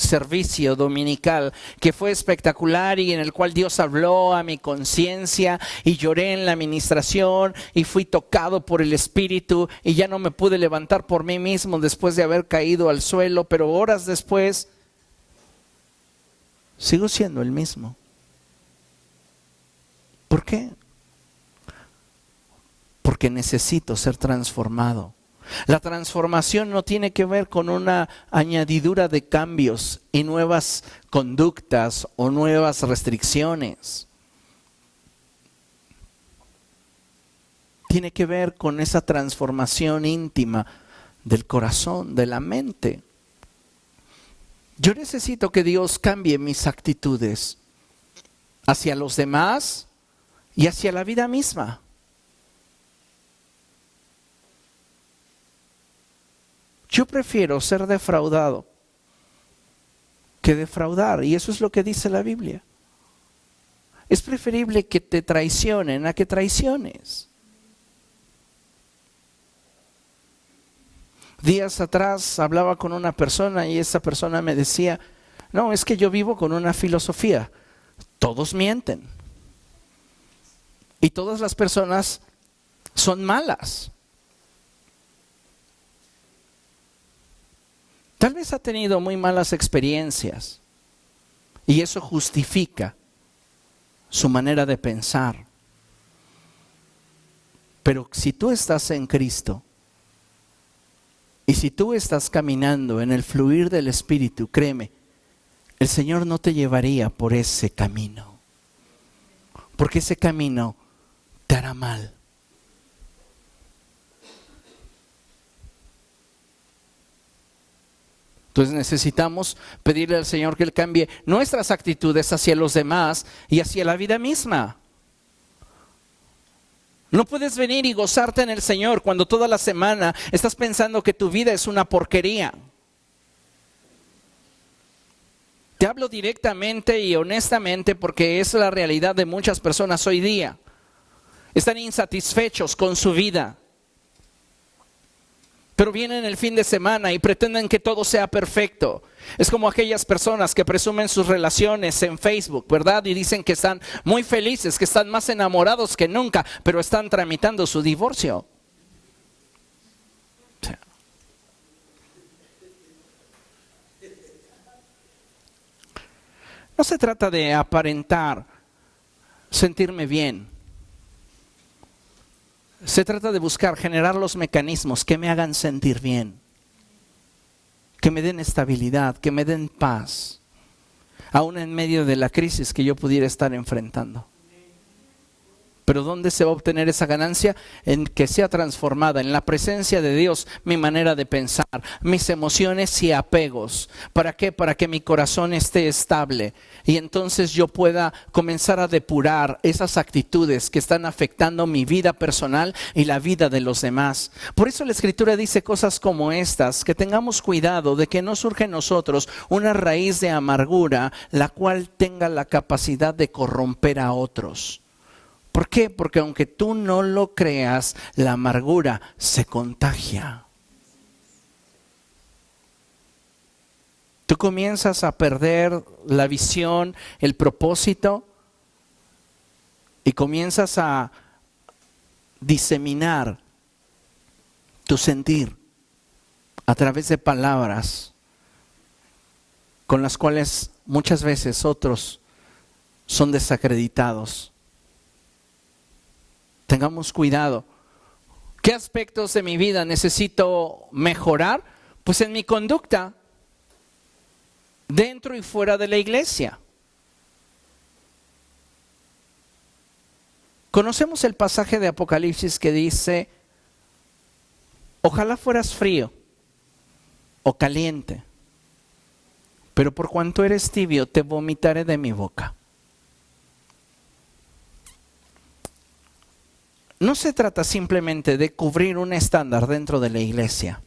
servicio dominical que fue espectacular y en el cual Dios habló a mi conciencia y lloré en la administración y fui tocado por el Espíritu y ya no me pude levantar por mí mismo después de haber caído al suelo, pero horas después sigo siendo el mismo. ¿Por qué? Porque necesito ser transformado. La transformación no tiene que ver con una añadidura de cambios y nuevas conductas o nuevas restricciones. Tiene que ver con esa transformación íntima del corazón, de la mente. Yo necesito que Dios cambie mis actitudes hacia los demás y hacia la vida misma. Yo prefiero ser defraudado que defraudar, y eso es lo que dice la Biblia. Es preferible que te traicionen a que traiciones. Días atrás hablaba con una persona y esa persona me decía, no, es que yo vivo con una filosofía, todos mienten y todas las personas son malas. Tal vez ha tenido muy malas experiencias y eso justifica su manera de pensar. Pero si tú estás en Cristo y si tú estás caminando en el fluir del Espíritu, créeme, el Señor no te llevaría por ese camino, porque ese camino te hará mal. Entonces necesitamos pedirle al Señor que Él cambie nuestras actitudes hacia los demás y hacia la vida misma. No puedes venir y gozarte en el Señor cuando toda la semana estás pensando que tu vida es una porquería. Te hablo directamente y honestamente porque es la realidad de muchas personas hoy día. Están insatisfechos con su vida. Pero vienen el fin de semana y pretenden que todo sea perfecto. Es como aquellas personas que presumen sus relaciones en Facebook, ¿verdad? Y dicen que están muy felices, que están más enamorados que nunca, pero están tramitando su divorcio. No se trata de aparentar sentirme bien. Se trata de buscar, generar los mecanismos que me hagan sentir bien, que me den estabilidad, que me den paz, aún en medio de la crisis que yo pudiera estar enfrentando. Pero ¿dónde se va a obtener esa ganancia? En que sea transformada en la presencia de Dios mi manera de pensar, mis emociones y apegos. ¿Para qué? Para que mi corazón esté estable y entonces yo pueda comenzar a depurar esas actitudes que están afectando mi vida personal y la vida de los demás. Por eso la Escritura dice cosas como estas, que tengamos cuidado de que no surja en nosotros una raíz de amargura, la cual tenga la capacidad de corromper a otros. ¿Por qué? Porque aunque tú no lo creas, la amargura se contagia. Tú comienzas a perder la visión, el propósito y comienzas a diseminar tu sentir a través de palabras con las cuales muchas veces otros son desacreditados. Tengamos cuidado. ¿Qué aspectos de mi vida necesito mejorar? Pues en mi conducta, dentro y fuera de la iglesia. Conocemos el pasaje de Apocalipsis que dice, ojalá fueras frío o caliente, pero por cuanto eres tibio, te vomitaré de mi boca. No se trata simplemente de cubrir un estándar dentro de la iglesia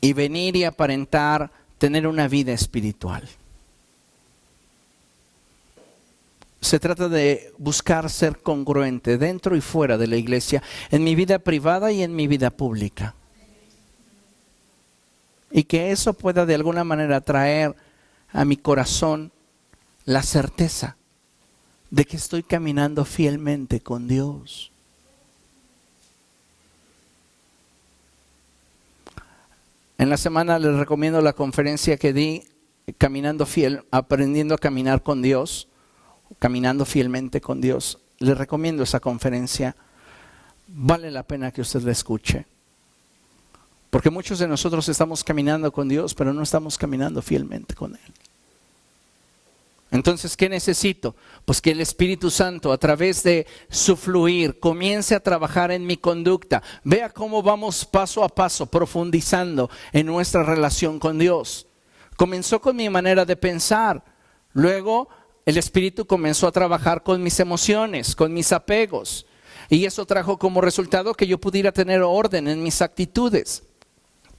y venir y aparentar tener una vida espiritual. Se trata de buscar ser congruente dentro y fuera de la iglesia, en mi vida privada y en mi vida pública. Y que eso pueda de alguna manera traer a mi corazón la certeza de que estoy caminando fielmente con Dios. En la semana les recomiendo la conferencia que di, Caminando Fiel, aprendiendo a caminar con Dios, caminando fielmente con Dios. Les recomiendo esa conferencia. Vale la pena que usted la escuche. Porque muchos de nosotros estamos caminando con Dios, pero no estamos caminando fielmente con Él. Entonces, ¿qué necesito? Pues que el Espíritu Santo, a través de su fluir, comience a trabajar en mi conducta. Vea cómo vamos paso a paso profundizando en nuestra relación con Dios. Comenzó con mi manera de pensar. Luego, el Espíritu comenzó a trabajar con mis emociones, con mis apegos. Y eso trajo como resultado que yo pudiera tener orden en mis actitudes,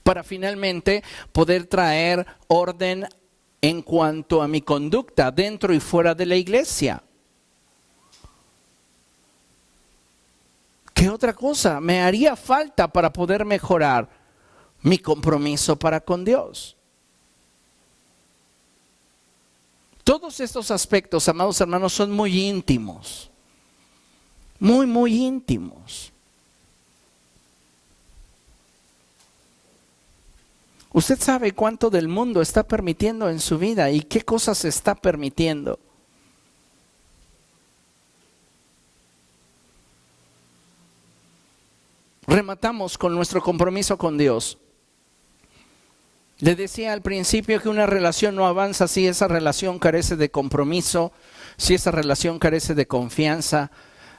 para finalmente poder traer orden en cuanto a mi conducta dentro y fuera de la iglesia. ¿Qué otra cosa me haría falta para poder mejorar mi compromiso para con Dios? Todos estos aspectos, amados hermanos, son muy íntimos. Muy, muy íntimos. Usted sabe cuánto del mundo está permitiendo en su vida y qué cosas está permitiendo. Rematamos con nuestro compromiso con Dios. Le decía al principio que una relación no avanza si esa relación carece de compromiso, si esa relación carece de confianza,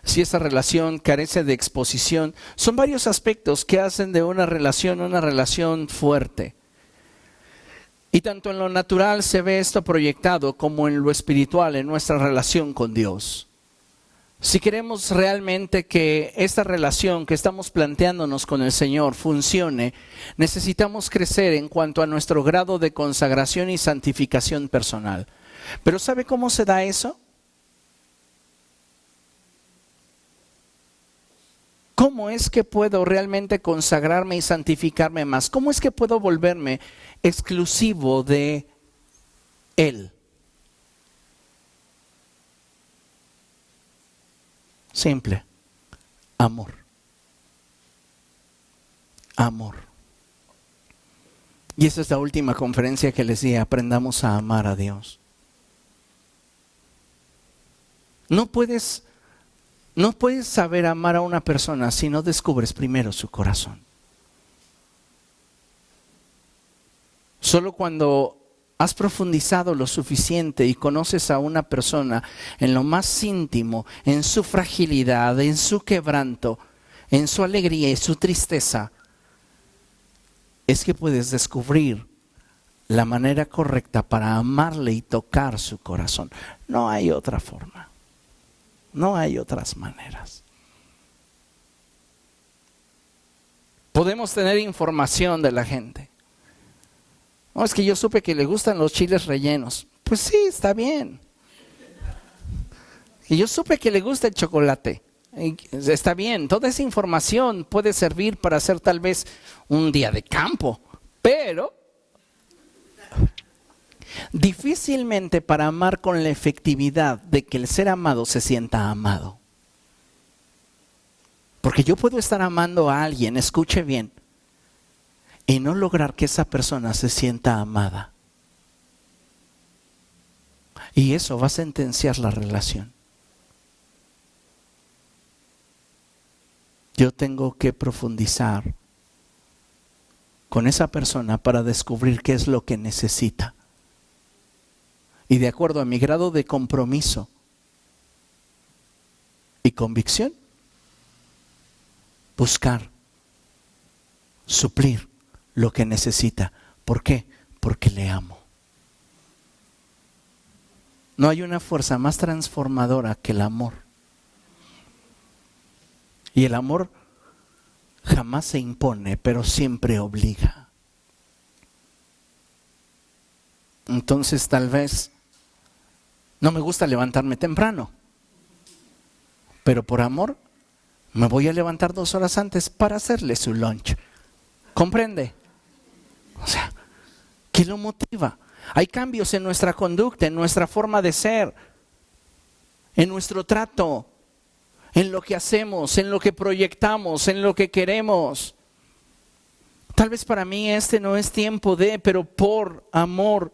si esa relación carece de exposición. Son varios aspectos que hacen de una relación fuerte. Y tanto en lo natural se ve esto proyectado como en lo espiritual, en nuestra relación con Dios. Si queremos realmente que esta relación que estamos planteándonos con el Señor funcione, necesitamos crecer en cuanto a nuestro grado de consagración y santificación personal. ¿Pero sabe cómo se da eso? ¿Cómo es que puedo realmente consagrarme y santificarme más? ¿Cómo es que puedo volverme exclusivo de Él? Simple, amor. Amor. Y esa es la última conferencia que les di, aprendamos a amar a Dios. No puedes saber amar a una persona si no descubres primero su corazón. Solo cuando has profundizado lo suficiente y conoces a una persona en lo más íntimo, en su fragilidad, en su quebranto, en su alegría y su tristeza, es que puedes descubrir la manera correcta para amarle y tocar su corazón. No hay otra forma. No hay otras maneras. Podemos tener información de la gente. No, es que yo supe que le gustan los chiles rellenos. Pues sí, está bien. Y yo supe que le gusta el chocolate. Está bien, toda esa información puede servir para hacer tal vez un día de campo, pero difícilmente para amar con la efectividad de que el ser amado se sienta amado. Porque yo puedo estar amando a alguien, escuche bien, y no lograr que esa persona se sienta amada. Y eso va a sentenciar la relación. Yo tengo que profundizar con esa persona para descubrir qué es lo que necesita. Y de acuerdo a mi grado de compromiso y convicción, buscar, suplir lo que necesita. ¿Por qué? Porque le amo. No hay una fuerza más transformadora que el amor. Y el amor jamás se impone, pero siempre obliga. Entonces tal vez no me gusta levantarme temprano, pero por amor me voy a levantar 2 horas antes para hacerle su lunch. ¿Comprende? O sea, ¿qué lo motiva? Hay cambios en nuestra conducta, en nuestra forma de ser, en nuestro trato, en lo que hacemos, en lo que proyectamos, en lo que queremos. Tal vez para mí este no es tiempo de, pero por amor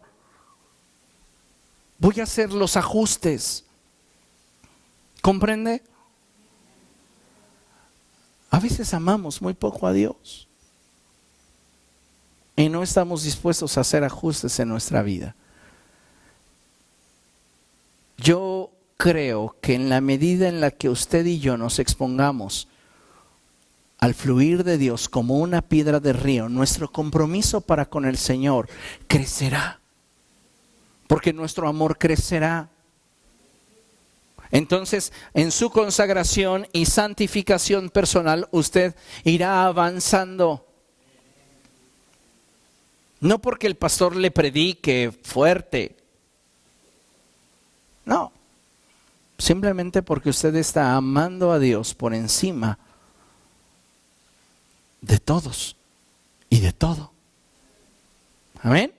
voy a hacer los ajustes. ¿Comprende? A veces amamos muy poco a Dios y no estamos dispuestos a hacer ajustes en nuestra vida. Yo creo que en la medida en la que usted y yo nos expongamos al fluir de Dios como una piedra de río, nuestro compromiso para con el Señor crecerá, porque nuestro amor crecerá. Entonces, en su consagración y santificación personal, usted irá avanzando. No porque el pastor le predique fuerte. No. Simplemente porque usted está amando a Dios por encima de todos y de todo. Amén.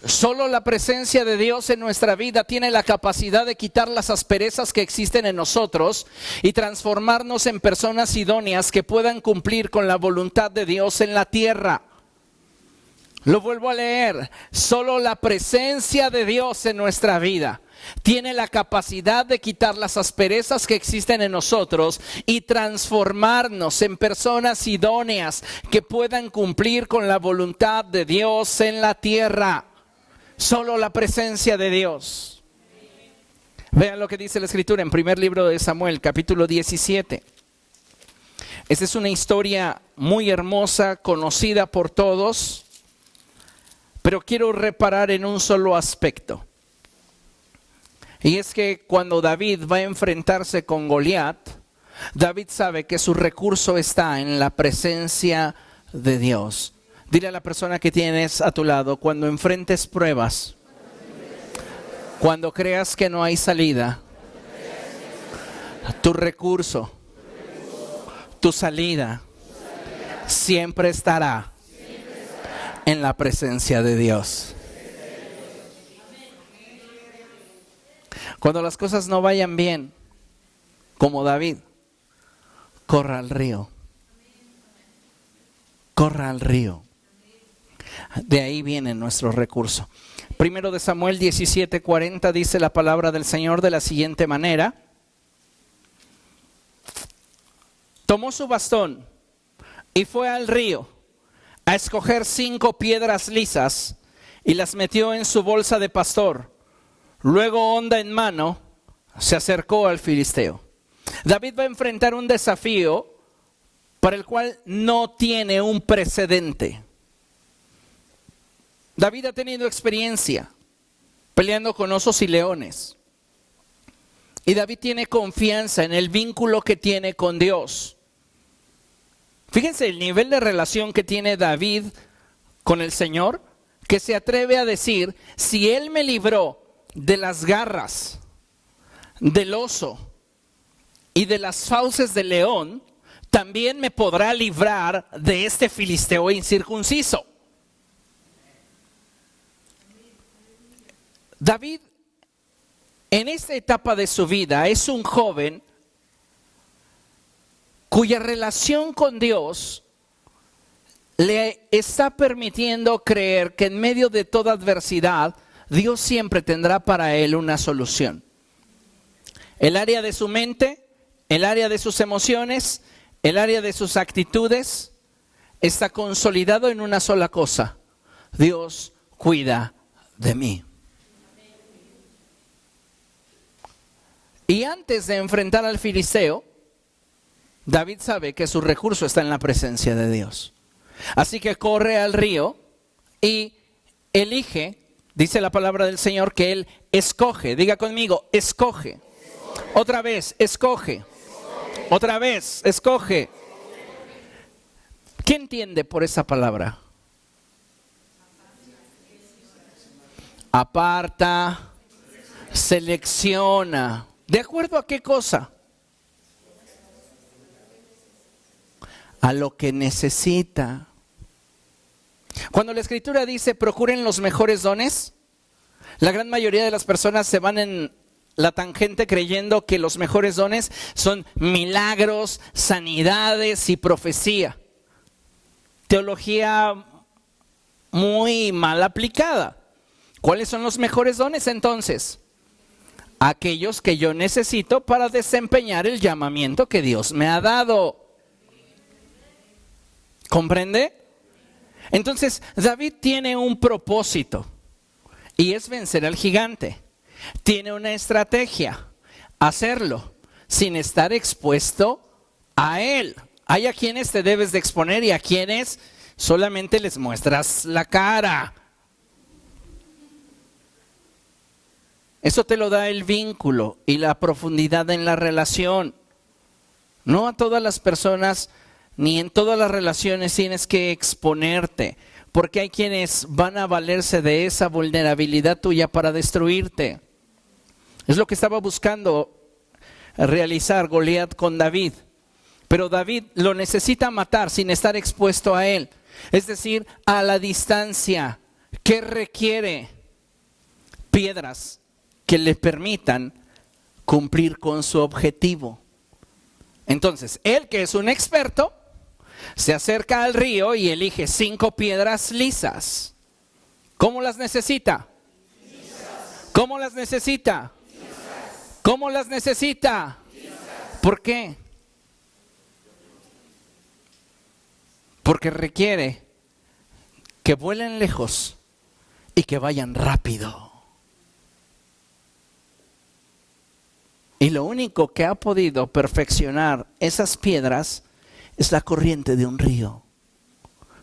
Solo la presencia de Dios en nuestra vida tiene la capacidad de quitar las asperezas que existen en nosotros y transformarnos en personas idóneas que puedan cumplir con la voluntad de Dios en la tierra. Lo vuelvo a leer. Solo la presencia de Dios en nuestra vida tiene la capacidad de quitar las asperezas que existen en nosotros y transformarnos en personas idóneas que puedan cumplir con la voluntad de Dios en la tierra. Solo la presencia de Dios. Vean lo que dice la Escritura en primer libro de Samuel, capítulo 17. Esta es una historia muy hermosa, conocida por todos, pero quiero reparar en un solo aspecto. Y es que cuando David va a enfrentarse con Goliat, David sabe que su recurso está en la presencia de Dios. Dile a la persona que tienes a tu lado, cuando enfrentes pruebas, cuando creas que no hay salida, tu recurso, tu salida, siempre estará en la presencia de Dios. Cuando las cosas no vayan bien, como David, corra al río. Corra al río. De ahí viene nuestro recurso. Primero de Samuel 17:40 dice la palabra del Señor de la siguiente manera. Tomó su bastón y fue al río a escoger 5 piedras lisas y las metió en su bolsa de pastor. Luego, honda en mano, se acercó al filisteo. David va a enfrentar un desafío para el cual no tiene un precedente. David ha tenido experiencia peleando con osos y leones. Y David tiene confianza en el vínculo que tiene con Dios. Fíjense el nivel de relación que tiene David con el Señor, que se atreve a decir, si Él me libró de las garras del oso y de las fauces del león, también me podrá librar de este filisteo incircunciso. David, en esta etapa de su vida, es un joven cuya relación con Dios le está permitiendo creer que en medio de toda adversidad, Dios siempre tendrá para él una solución. El área de su mente, el área de sus emociones, el área de sus actitudes, está consolidado en una sola cosa: Dios cuida de mí. Y antes de enfrentar al filisteo, David sabe que su recurso está en la presencia de Dios. Así que corre al río y elige, dice la palabra del Señor, que él escoge. Diga conmigo, escoge. Otra vez, escoge. Otra vez, escoge. ¿Qué entiende por esa palabra? Aparta, selecciona. ¿De acuerdo a qué cosa? A lo que necesita. Cuando la Escritura dice procuren los mejores dones, la gran mayoría de las personas se van en la tangente creyendo que los mejores dones son milagros, sanidades y profecía. Teología muy mal aplicada. ¿Cuáles son los mejores dones entonces? Aquellos que yo necesito para desempeñar el llamamiento que Dios me ha dado. ¿Comprende? Entonces, David tiene un propósito y es vencer al gigante. Tiene una estrategia, hacerlo sin estar expuesto a él. Hay a quienes te debes de exponer y a quienes solamente les muestras la cara. Eso te lo da el vínculo y la profundidad en la relación. No a todas las personas ni en todas las relaciones tienes que exponerte, porque hay quienes van a valerse de esa vulnerabilidad tuya para destruirte. Es lo que estaba buscando realizar Goliat con David. Pero David lo necesita matar sin estar expuesto a él. Es decir, a la distancia. ¿Qué requiere? Piedras que le permitan cumplir con su objetivo. Entonces, él, que es un experto, se acerca al río y elige 5 piedras lisas. ¿Cómo las necesita? ¿Cómo las necesita? ¿Cómo las necesita? ¿Por qué? Porque requiere que vuelen lejos y que vayan rápido. Y lo único que ha podido perfeccionar esas piedras es la corriente de un río.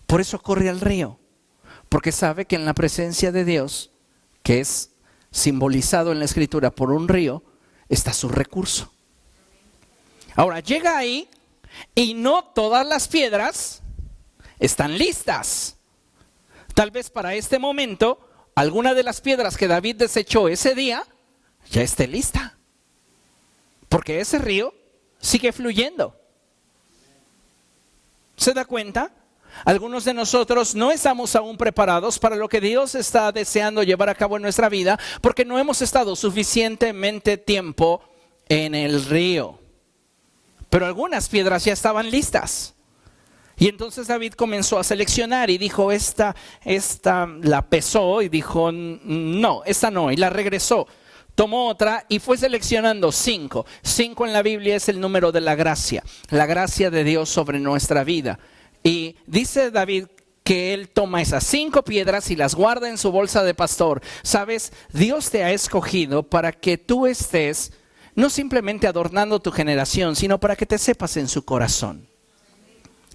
Por eso corre al río, porque sabe que en la presencia de Dios, que es simbolizado en la Escritura por un río, está su recurso. Ahora llega ahí y no todas las piedras están listas. Tal vez para este momento, alguna de las piedras que David desechó ese día ya esté lista. Porque ese río sigue fluyendo. ¿Se da cuenta? Algunos de nosotros no estamos aún preparados para lo que Dios está deseando llevar a cabo en nuestra vida porque no hemos estado suficientemente tiempo en el río. Pero algunas piedras ya estaban listas. Y entonces David comenzó a seleccionar y dijo, esta la pesó y dijo, no, esta no, y la regresó. Tomó otra y fue seleccionando 5. 5 en la Biblia es el número de la gracia de Dios sobre nuestra vida. Y dice David que él toma esas 5 piedras y las guarda en su bolsa de pastor. Sabes, Dios te ha escogido para que tú estés no simplemente adornando tu generación, sino para que te sepas en su corazón.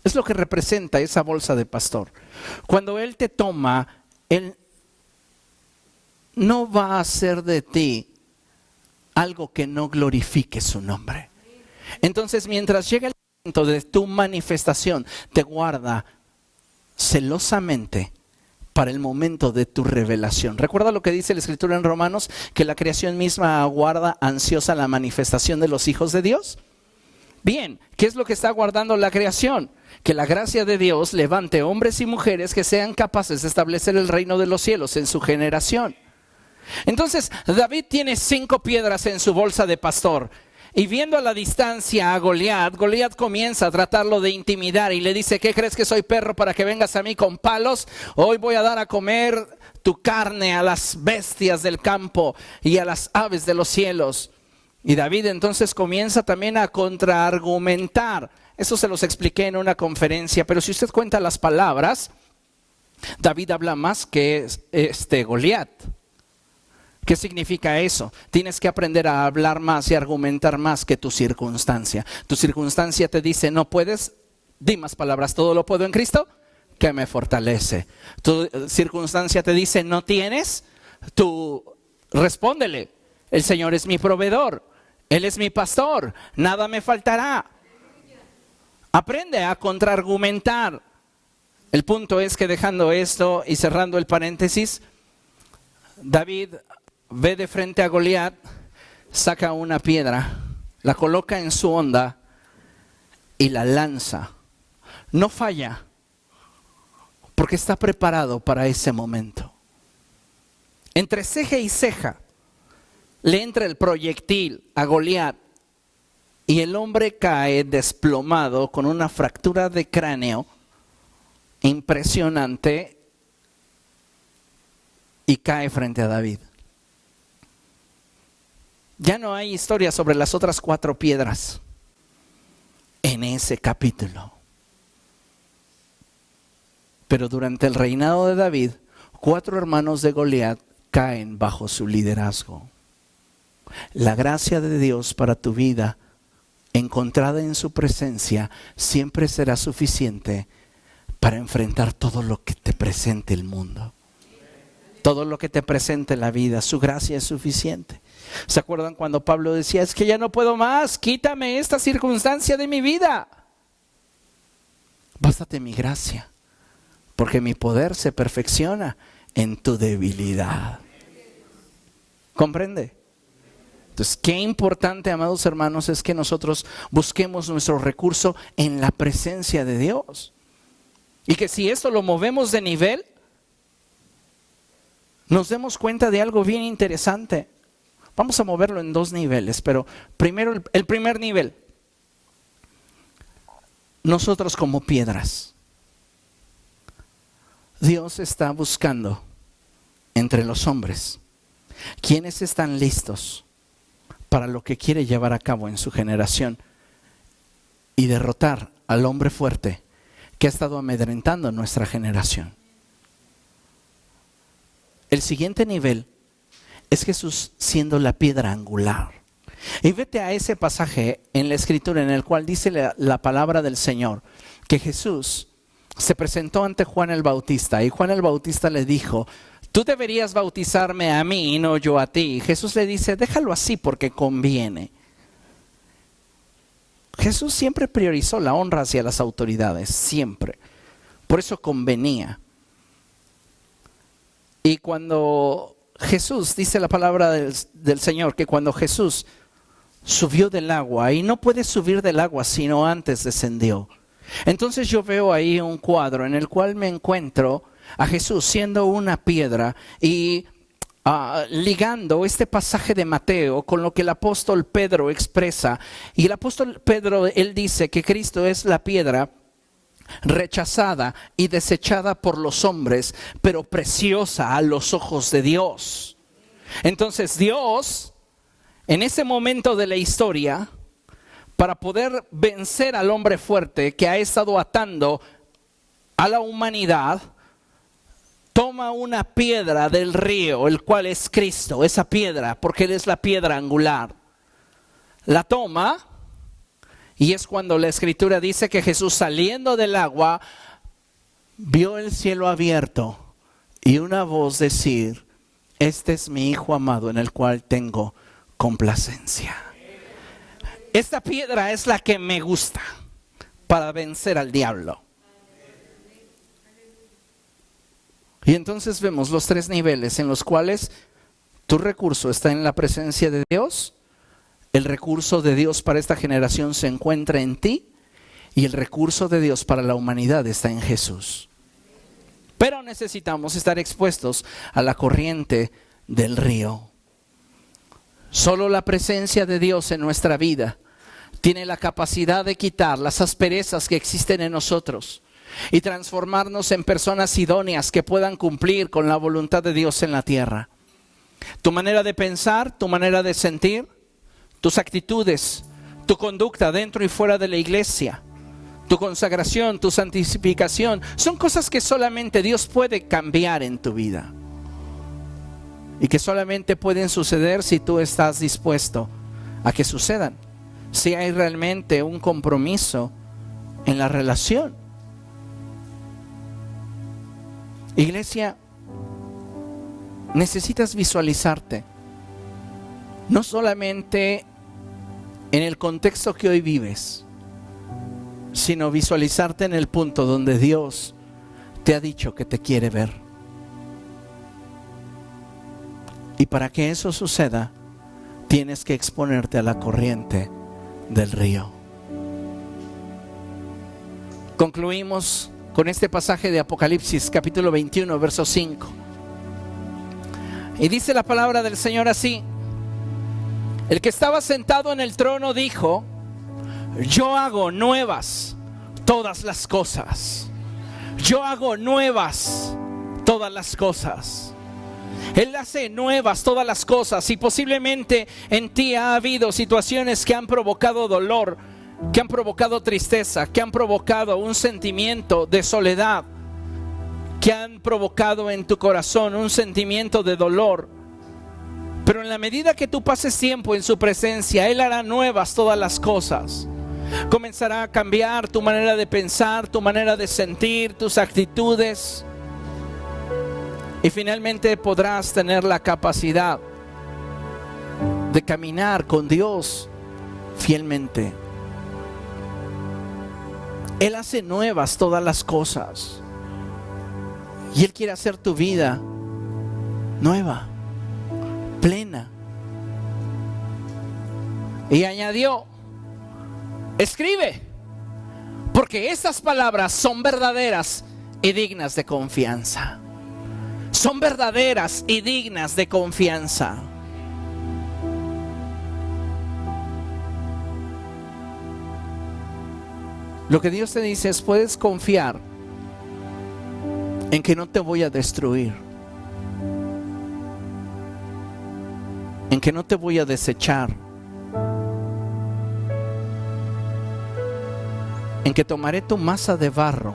Es lo que representa esa bolsa de pastor. Cuando Él te toma, Él no va a hacer de ti algo que no glorifique su nombre. Entonces, mientras llega el momento de tu manifestación, te guarda celosamente para el momento de tu revelación. ¿Recuerda lo que dice la Escritura en Romanos? Que la creación misma aguarda ansiosa la manifestación de los hijos de Dios. Bien, ¿qué es lo que está aguardando la creación? Que la gracia de Dios levante hombres y mujeres que sean capaces de establecer el reino de los cielos en su generación. Entonces, David tiene 5 piedras en su bolsa de pastor. Y viendo a la distancia a Goliat, Goliat comienza a tratarlo de intimidar y le dice, ¿qué crees que soy perro para que vengas a mí con palos? Hoy voy a dar a comer tu carne a las bestias del campo y a las aves de los cielos. Y David entonces comienza también a contraargumentar. Eso se los expliqué en una conferencia, pero si usted cuenta las palabras, David habla más que Goliat. ¿Qué significa eso? Tienes que aprender a hablar más y argumentar más que tu circunstancia. Tu circunstancia te dice, no puedes, di más palabras, todo lo puedo en Cristo que me fortalece. Tu circunstancia te dice, no tienes, tú respóndele, el Señor es mi proveedor, Él es mi pastor, nada me faltará. Aprende a contraargumentar. El punto es que dejando esto y cerrando el paréntesis, David ve de frente a Goliat, saca una piedra, la coloca en su honda y la lanza. No falla, porque está preparado para ese momento. Entre ceja y ceja le entra el proyectil a Goliat y el hombre cae desplomado con una fractura de cráneo impresionante y cae frente a David. Ya no hay historia sobre las otras 4 piedras en ese capítulo. Pero durante el reinado de David, 4 hermanos de Goliat caen bajo su liderazgo. La gracia de Dios para tu vida, encontrada en su presencia, siempre será suficiente para enfrentar todo lo que te presente el mundo. Todo lo que te presente la vida, su gracia es suficiente. ¿Se acuerdan cuando Pablo decía, es que ya no puedo más, quítame esta circunstancia de mi vida? Bástate mi gracia, porque mi poder se perfecciona en tu debilidad. ¿Comprende? Entonces, qué importante, amados hermanos, es que nosotros busquemos nuestro recurso en la presencia de Dios. Y que si esto lo movemos de nivel, nos demos cuenta de algo bien interesante. Vamos a moverlo en 2 niveles, pero primero el primer nivel. Nosotros como piedras. Dios está buscando entre los hombres ¿Quiénes están listos para lo que quiere llevar a cabo en su generación y derrotar al hombre fuerte que ha estado amedrentando nuestra generación? El siguiente nivel es Jesús siendo la piedra angular. Y vete a ese pasaje en la Escritura en el cual dice la palabra del Señor que Jesús se presentó ante Juan el Bautista y Juan el Bautista le dijo: tú deberías bautizarme a mí y no yo a ti. Y Jesús le dice: déjalo así porque conviene. Jesús siempre priorizó la honra hacia las autoridades, siempre. Por eso convenía. Y cuando Jesús, dice la palabra del Señor, que cuando Jesús subió del agua, y no puede subir del agua sino antes descendió. Entonces yo veo ahí un cuadro en el cual me encuentro a Jesús siendo una piedra y ligando este pasaje de Mateo con lo que el apóstol Pedro expresa. Y el apóstol Pedro, él dice que Cristo es la piedra rechazada y desechada por los hombres, pero preciosa a los ojos de Dios. Entonces Dios, en ese momento de la historia, para poder vencer al hombre fuerte que ha estado atando a la humanidad, toma una piedra del río, el cual es Cristo, esa piedra, porque Él es la piedra angular. La toma, y es cuando la Escritura dice que Jesús, saliendo del agua, vio el cielo abierto y una voz decir: este es mi Hijo amado en el cual tengo complacencia. Esta piedra es la que me gusta para vencer al diablo. Y entonces vemos los tres niveles en los cuales tu recurso está en la presencia de Dios, el recurso de Dios para esta generación se encuentra en ti y el recurso de Dios para la humanidad está en Jesús. Pero necesitamos estar expuestos a la corriente del río. Solo la presencia de Dios en nuestra vida tiene la capacidad de quitar las asperezas que existen en nosotros y transformarnos en personas idóneas que puedan cumplir con la voluntad de Dios en la tierra. Tu manera de pensar, tu manera de sentir, tus actitudes, tu conducta dentro y fuera de la iglesia, tu consagración, tu santificación, son cosas que solamente Dios puede cambiar en tu vida y que solamente pueden suceder si tú estás dispuesto a que sucedan. Si hay realmente un compromiso en la relación. Iglesia, necesitas visualizarte, no solamente en el contexto que hoy vives, sino visualizarte en el punto donde Dios te ha dicho que te quiere ver. Y para que eso suceda, tienes que exponerte a la corriente del río. Concluimos con este pasaje de Apocalipsis capítulo 21 verso 5. Y dice la palabra del Señor así: el que estaba sentado en el trono dijo: yo hago nuevas todas las cosas. Yo hago nuevas todas las cosas. Él hace nuevas todas las cosas. Y posiblemente en ti ha habido situaciones que han provocado dolor, que han provocado tristeza, que han provocado un sentimiento de soledad, que han provocado en tu corazón un sentimiento de dolor. Pero en la medida que tú pases tiempo en su presencia, Él hará nuevas todas las cosas. Comenzará a cambiar tu manera de pensar, tu manera de sentir, tus actitudes. Y finalmente podrás tener la capacidad de caminar con Dios fielmente. Él hace nuevas todas las cosas. Y Él quiere hacer tu vida nueva, plena. Y añadió: escribe, porque estas palabras son verdaderas y dignas de confianza. Son verdaderas y dignas de confianza. Lo que Dios te dice es: puedes confiar en que no te voy a destruir. en que no te voy a desechar, en que tomaré tu masa de barro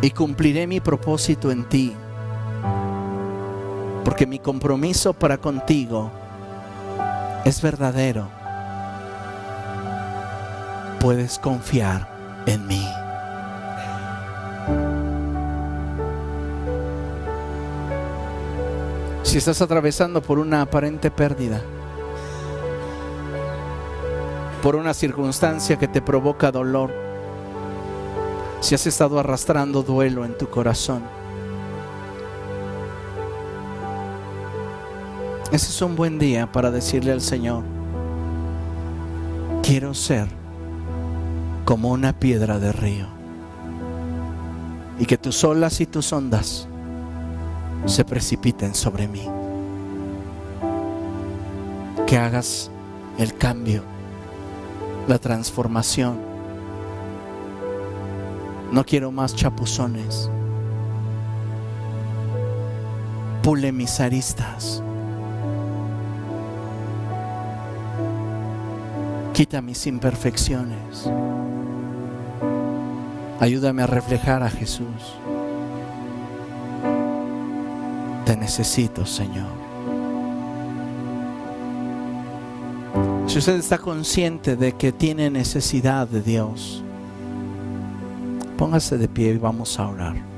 y cumpliré mi propósito en ti, porque mi compromiso para contigo es verdadero. Puedes confiar en mí. Si estás atravesando por una aparente pérdida, por una circunstancia que te provoca dolor, si has estado arrastrando duelo en tu corazón, ese es un buen día para decirle al Señor: quiero ser como una piedra de río, y que tus olas y tus ondas se precipiten sobre mí. Que hagas el cambio, la transformación. No quiero más chapuzones. Pule mis aristas. Quita mis imperfecciones. Ayúdame a reflejar a Jesús. Te necesito, Señor. Si usted está consciente de que tiene necesidad de Dios, póngase de pie y vamos a orar.